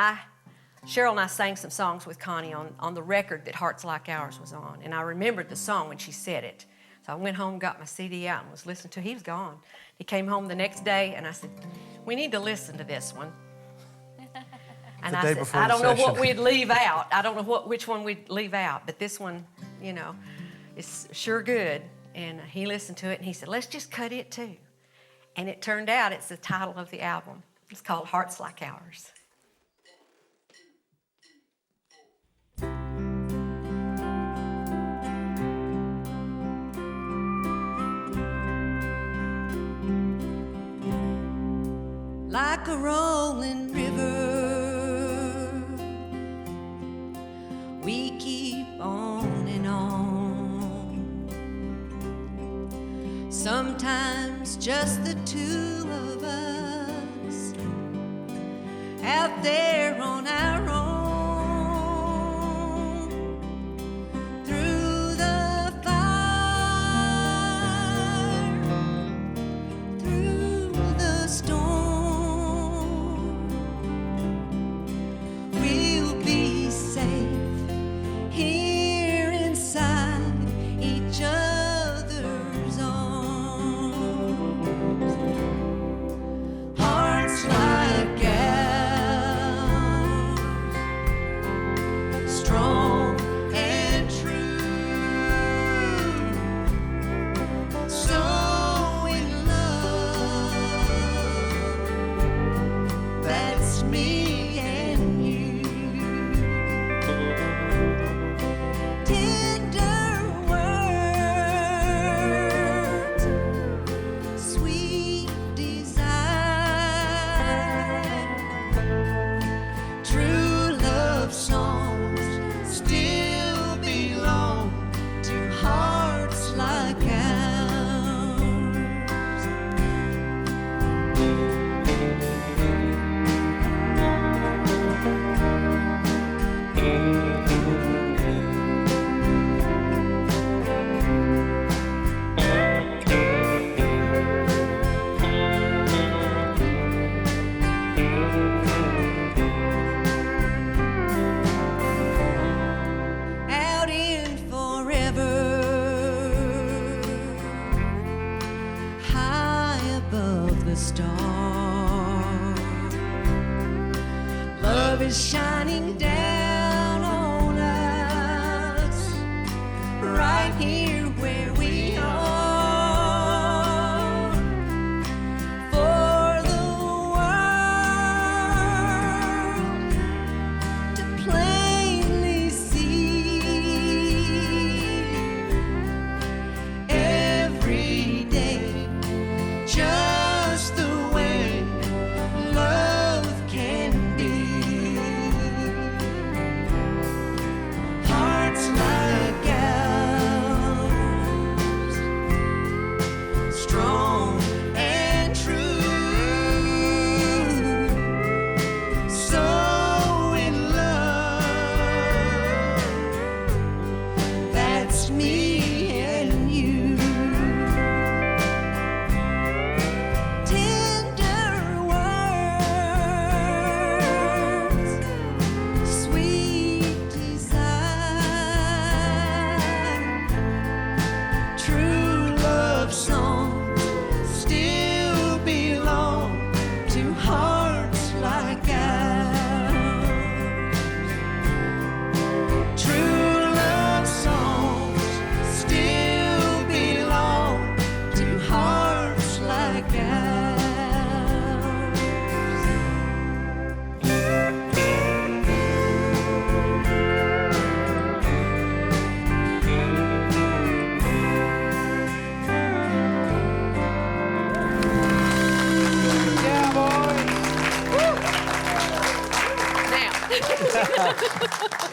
Cheryl and I sang some songs with Connie on the record that Hearts Like Ours was on. And I remembered the song when she said it. So I went home, got my CD out, and was listening to it. He was gone. He came home the next day, and I said, we need to listen to this one. And I said, I don't know what we'd leave out. I don't know which one we'd leave out, but this one, you know, is sure good. And he listened to it, and he said, let's just cut it too. And it turned out it's the title of the album. It's called Hearts Like Ours. Like a rolling river, we keep on and on. Sometimes just the two of us out there on our own. Through the fire, through the storm, here inside each other's arms. Hearts like ours, strong and true, so in love. That's me. Shining down on us, right here where we are, for the world to plainly see. Every day, just the way love can be.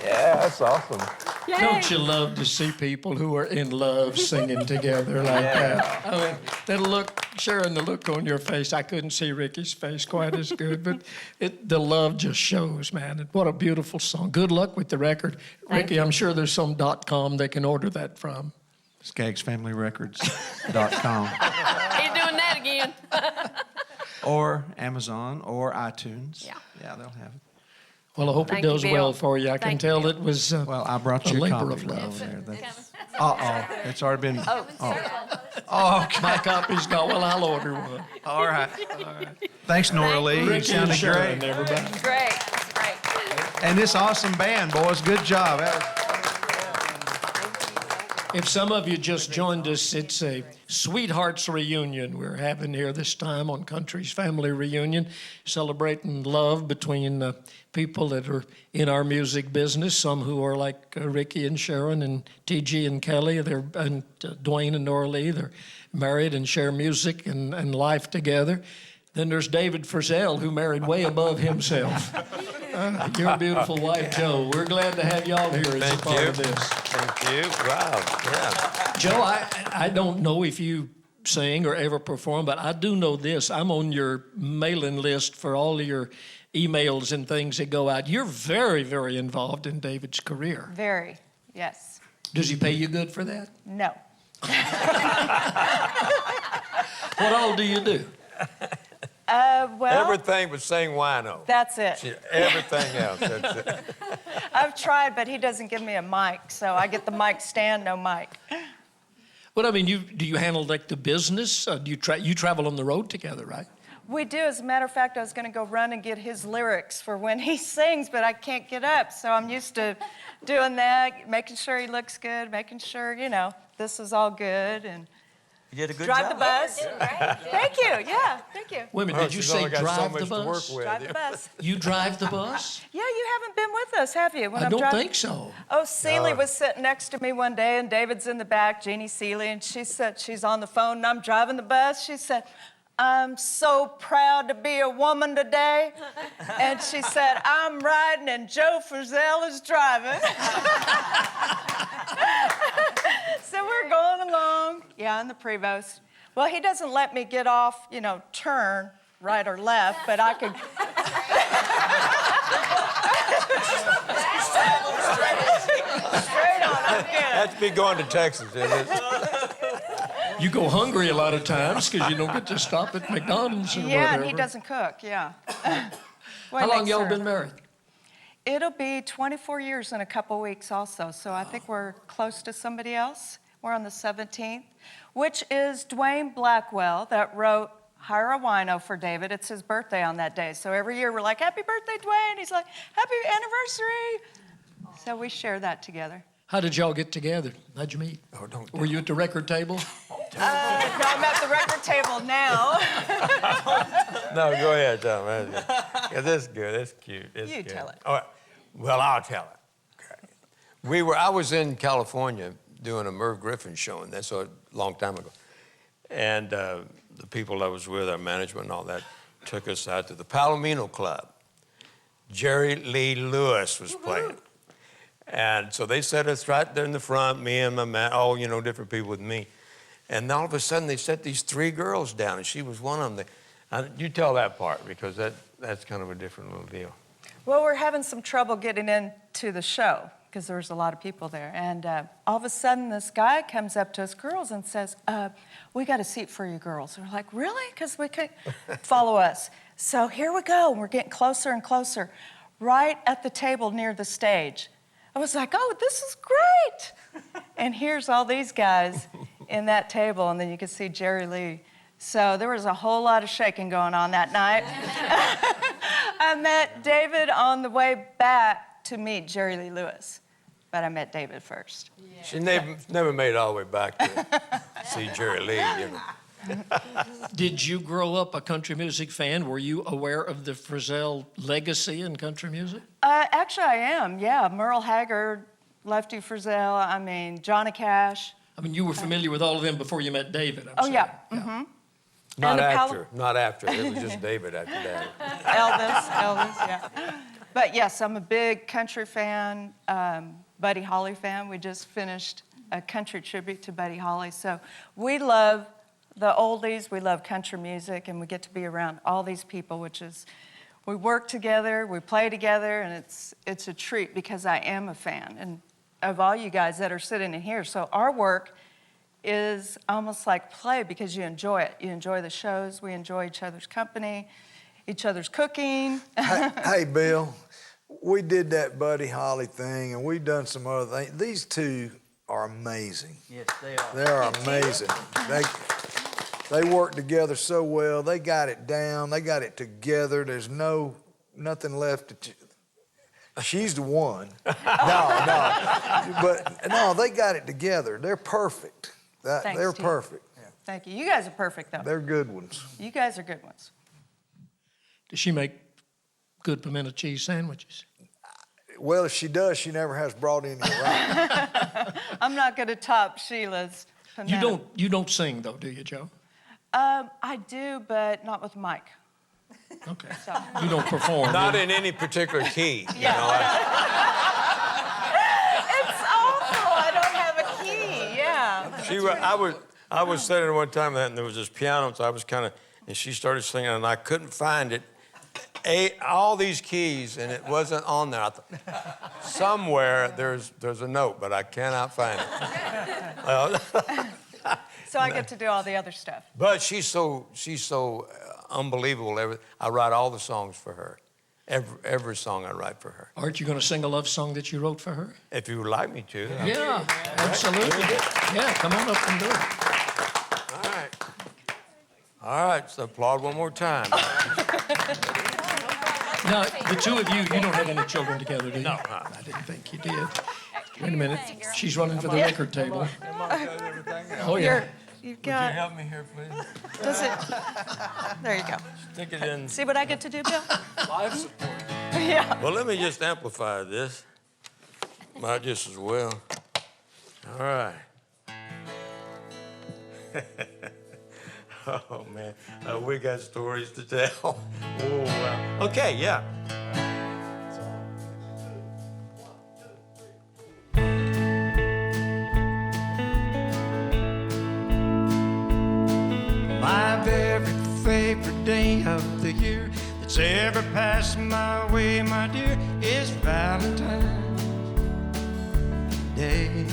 Yeah, that's awesome. Don't you love to see people who are in love singing together like that? I mean, that look, Sharon, the look on your face, I couldn't see Ricky's face quite as good, but the love just shows, man. And what a beautiful song. Good luck with the record. Ricky, I'm sure there's some .com they can order that from. SkaggsFamilyRecords.com. He's doing that again. Or Amazon or iTunes. Yeah. Yeah, they'll have it. Well, I hope Thank it you, does Bill. well for you. I can Thank tell you. it was Well, I brought a you a labor copy of over love. there. It's already been. Oh, Oh, okay. My copy's gone. Well, I'll order one. All right. Thanks, Norah Lee. You Ricky and sounded Sharon, great. everybody. great. Great. And this awesome band, boys. Good job. That was- If some of you just joined us, it's a Sweethearts reunion we're having here this time on Country's Family Reunion, celebrating love between people that are in our music business, some who are like Ricky and Sharon and TG and Kelly, and Dwayne and Norah Lee. They're married and share music and life together. Then there's David Frizzell, who married way above himself. Your beautiful wife, Joe. We're glad to have y'all here as a part of this. Thank you. Wow. Yeah. Joe, I don't know if you sing or ever perform, but I do know this. I'm on your mailing list for all of your emails and things that go out. You're very, very involved in David's career. Very, yes. Does he pay you good for that? No. What all do you do? Well, Everything but sing wino. that's it. Everything else. That's it. I've tried, but he doesn't give me a mic, so I get the mic stand, no mic. But I mean, do you handle like the business? You travel on the road together, right? We do. As a matter of fact, I was going to go run and get his lyrics for when he sings, but I can't get up. So I'm used to doing that, making sure he looks good, making sure, this is all good. And You did a good drive job. the bus. Thank you. Yeah, thank you. Women, did you say drive the to work bus? with. Drive the bus. You drive the bus? Yeah, you haven't been with us, have you? When I I'm don't driving? think so. Oh, Seeley was sitting next to me one day, and David's in the back, Jeannie Seeley, and she said, she's on the phone, and I'm driving the bus. She said, I'm so proud to be a woman today. And she said, I'm riding, and Joe Frizzell is driving. So we're going along, in the Prevost. Well, he doesn't let me get off, turn right or left, but I could. Straight on, I'm good. That's me going to Texas, isn't it? You go hungry a lot of times because you don't get to stop at McDonald's or Yeah, whatever. and he doesn't cook, yeah. How long y'all been married? It'll be 24 years in a couple weeks also, so I think we're close to somebody else. We're on the 17th, which is Dwayne Blackwell that wrote Hire a Wino for David. It's his birthday on that day. So every year we're like, happy birthday, Dwayne. He's like, happy anniversary. So we share that together. How did y'all get together? How'd you meet? Oh, don't. Were you at the record table? No, I'm at the record table now. No, go ahead, tell me. Yeah, this is good. That's cute. It's You good. tell it. All right. Well, I'll tell it. Okay. I was in California doing a Merv Griffin show, and that's a long time ago. And the people I was with, our management and all that, took us out to the Palomino Club. Jerry Lee Lewis was playing. And so they set us right there in the front, me and my man, different people with me. And all of a sudden, they set these three girls down, and she was one of them. You tell that part, because that's kind of a different little deal. Well, we're having some trouble getting into the show because there was a lot of people there. And all of a sudden, this guy comes up to us girls and says, we got a seat for you girls. And we're like, really? Because we couldn't follow us. So here we go. We're getting closer and closer, right at the table near the stage. I was like, oh, this is great. And here's all these guys in that table, and then you could see Jerry Lee. So there was a whole lot of shaking going on that night. I met David on the way back to meet Jerry Lee Lewis, but I met David first. Yeah. She never made it all the way back to see Jerry Lee. Did you grow up a country music fan? Were you aware of the Frizzell legacy in country music? Actually, I am, yeah. Merle Haggard, Lefty Frizzell, Johnny Cash. You were familiar with all of them before you met David, I'm saying. Yeah. Mm-hmm. Not after. It was just David after that. Elvis, yeah. But yes, I'm a big country fan, Buddy Holly fan. We just finished a country tribute to Buddy Holly. So we love the oldies, we love country music, and we get to be around all these people, which is, we work together, we play together, and it's a treat because I am a fan and of all you guys that are sitting in here. So our work is almost like play because you enjoy it. You enjoy the shows, we enjoy each other's company, each other's cooking. Hey, Bill, we did that Buddy Holly thing, and we've done some other things. These two are amazing. Yes, they are. They are amazing. They work together so well. They got it down. They got it together. There's nothing left to... She's the one. No. But, no, they got it together. They're perfect. Thanks, they're Steve. perfect. Thank you. You guys are perfect, though. They're good ones. You guys are good ones. Does she make good pimento cheese sandwiches? Well, if she does, she never has brought any around. I'm not going to top Sheila's pimento. You don't sing though, do you, Joe? I do, but not with Mike. Okay. So. You don't perform. Not in any particular key. Yeah. It's awful. I don't have a key. Yeah. I was sitting there one time and there was this piano, so I was and she started singing, and I couldn't find it. All these keys, and it wasn't on there. I thought, somewhere there's a note, but I cannot find it. So I get to do all the other stuff. But she's so unbelievable. I write all the songs for her. Every song I write for her. Aren't you going to sing a love song that you wrote for her? If you would like me to. Yeah, absolutely. Yeah, come on up and do it. All right, so applaud one more time. Now, the two of you don't have any children together, do you? No. I didn't think you did. Wait a minute. She's running for the record table. Oh, yeah. You've got... Would you help me here, please? Does it... There you go. Stick it in. See what I get to do, Bill? Life support. Yeah. Well, let me just amplify this. Might just as well. All right. Oh, man. We got stories to tell. Oh, wow. Okay, yeah. My very favorite day of the year that's ever passed my way, my dear, is Valentine's Day.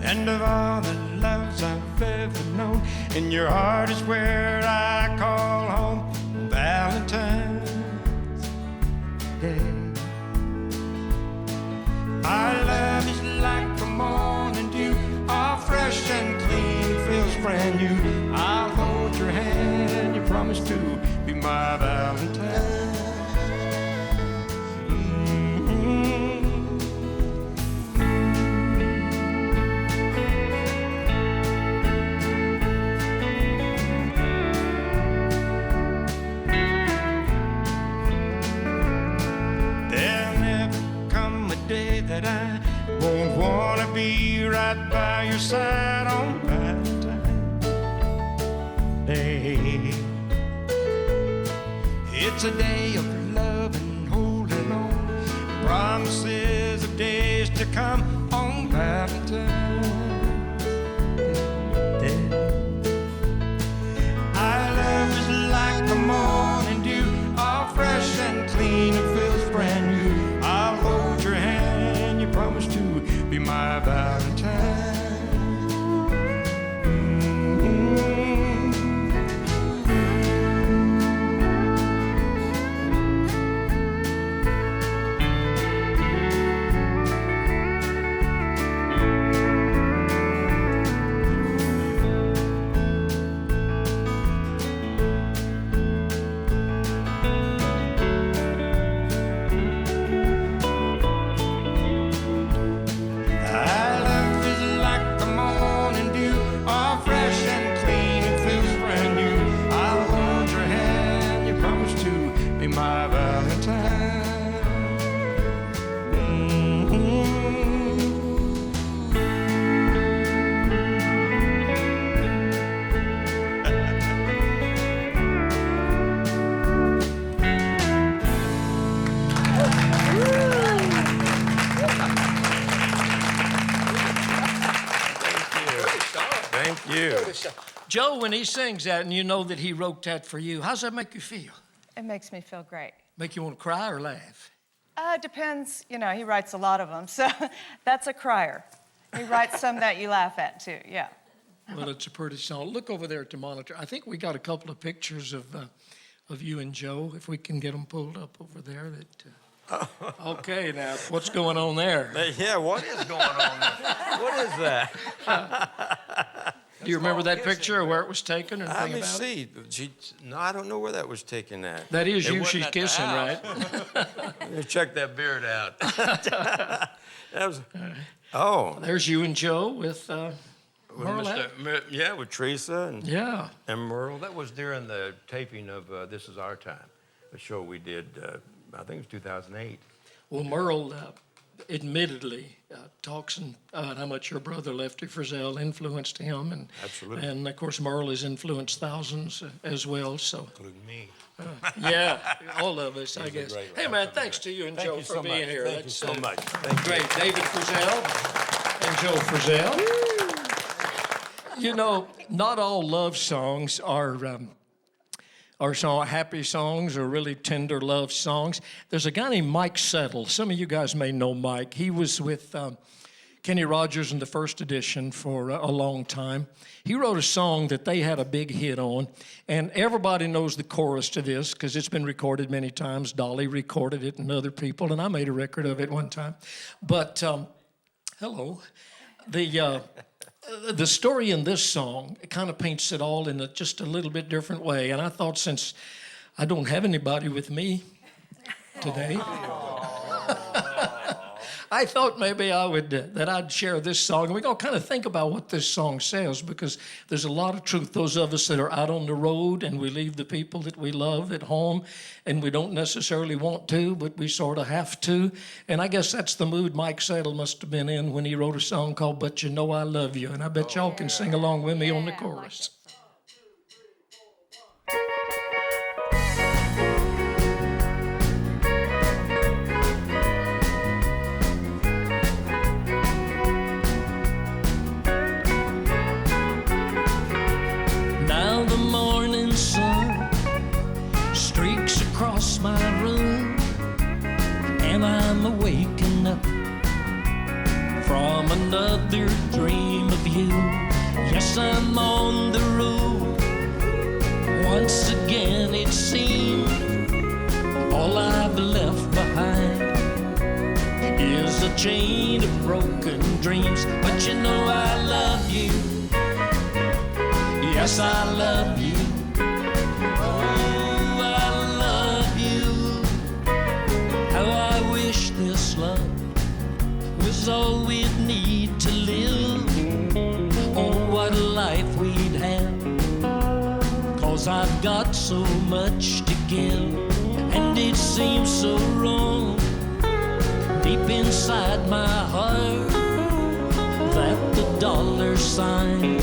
And of all the loves I've ever known, and your heart is where I call home on Valentine's Day. Our love is like the morning dew, all fresh and clean, feels brand new. I'll hold your hand, you promise to be my Valentine. That I won't wanna be right by your side on Valentine's Day. It's a day of love and holding on, promises of days to come on Valentine's Day. Our love is like the morning dew, all fresh and clean, it feels brand new. I'll hold your hand, you promise to be my Valentine. Joe, when he sings that and you know that he wrote that for you, how's that make you feel? It makes me feel great. Make you want to cry or laugh? Depends. You know, he writes a lot of them, so that's a crier. He writes some that you laugh at, too, yeah. Well, it's a pretty song. Look over there at the monitor. I think we got a couple of pictures of you and Joe, if we can get them pulled up over there. Okay, now, what's going on there? Yeah, what is going on there? What is that? Do you remember that picture or where it was taken? Or Let anything me about it? see. No, I don't know where that was taken at. That is It you wasn't she's at the kissing, house. right? Let me check that beard out. That was, oh. There's you and Joe with With Merle. yeah, with Teresa and Yeah. and Merle. That was during the taping of This Is Our Time, a show we did, I think it was 2008. Well, Merle admittedly talks about how much your brother Lefty Frizzell influenced him, and Absolutely. and of course Merle has influenced thousands as well. So including me. Yeah, all of us, I He's a guess. great Hey one. man, thanks to you and Thank Joe you for so being much. here. Thank you so much. Thank you. Great, David Frizzell and Joe Frizzell. You know, not all love songs are happy songs or really tender love songs. There's a guy named Mike Settle. Some of you guys may know Mike. He was with Kenny Rogers in the first edition for a long time. He wrote a song that they had a big hit on, and everybody knows the chorus to this because it's been recorded many times. Dolly recorded it and other people, and I made a record of it one time. But, hello. The story in this song, it kind of paints it all in just a little bit different way. And I thought, since I don't have anybody with me today, I thought maybe that I'd share this song. And we're going to kind of think about what this song says, because there's a lot of truth. Those of us that are out on the road and we leave the people that we love at home, and we don't necessarily want to, but we sort of have to. And I guess that's the mood Mike Settle must have been in when he wrote a song called But You Know I Love You. And I bet y'all can sing along with me on the chorus. Now the morning sun streaks across my room, and I'm waking up from another dream of you. Yes, I'm on the road once again, it seems. All I've left behind is a chain of broken dreams. But you know I love you. Yes, I love you. Oh, I love you. How I wish this love was all we'd need to live. Oh, what a life we'd have. 'Cause I've got so much to give. And it seems so wrong deep inside my heart that the dollar sign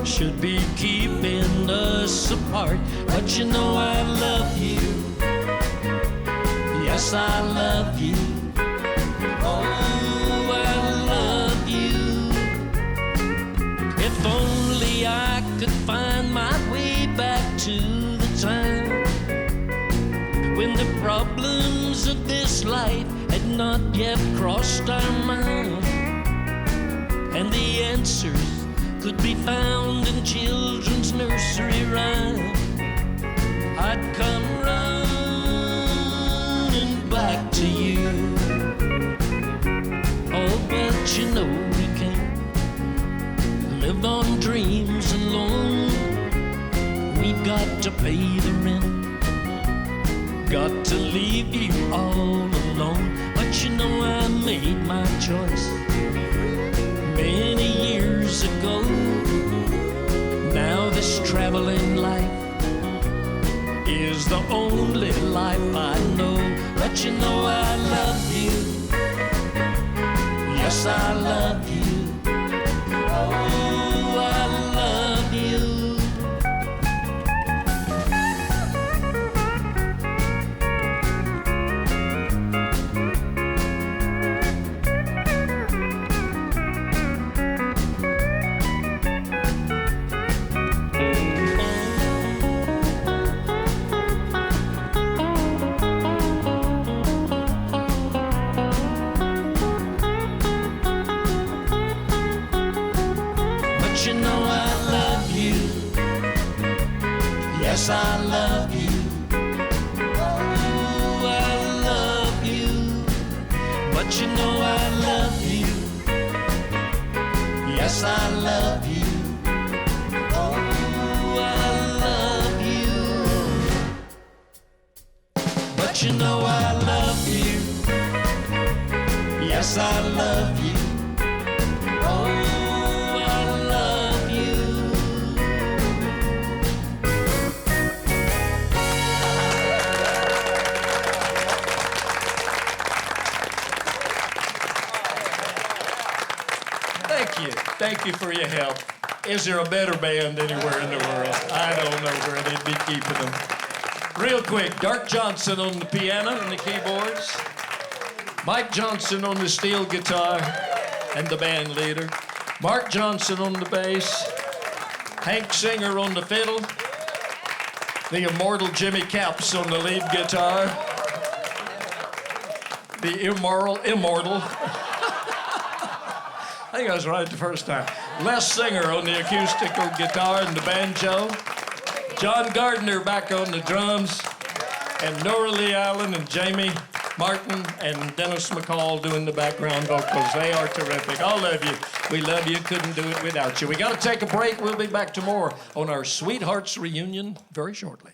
should be keeping us apart. But you know I love you. Yes, I love you. Oh, I love you. If only I could find my way back to the time when the problems of this life had not yet crossed our mind, and the answers could be found in children's nursery rhyme. I'd come running back to you. Oh, but you know we can't live on dreams alone. We've got to pay the rent, got to leave you all alone. But you know I made my choice many years ago. Now this traveling life is the only life I know. But you know I love you. Yes, I love you. Oh, I love you. Yes, I love you. Oh, I love you. But you know I love you. Yes, I love you. Oh, I love you. But you know I love you. Yes, I love you. Oh, I love you. Thank you. Thank you for your help. Is there a better band anywhere in the world? I don't know where they'd be keeping them. Real quick, Dark Johnson on the piano and the keyboards. Mike Johnson on the steel guitar and the band leader. Mark Johnson on the bass. Hank Singer on the fiddle. The immortal Jimmy Capps on the lead guitar. The immortal. I think I was right the first time. Les Singer on the acoustical guitar and the banjo. John Gardner back on the drums. And Norah Lee Allen and Jamie Martin and Dennis McCall doing the background vocals. They are terrific. All of you. We love you. Couldn't do it without you. We got to take a break. We'll be back tomorrow on our Sweethearts Reunion very shortly.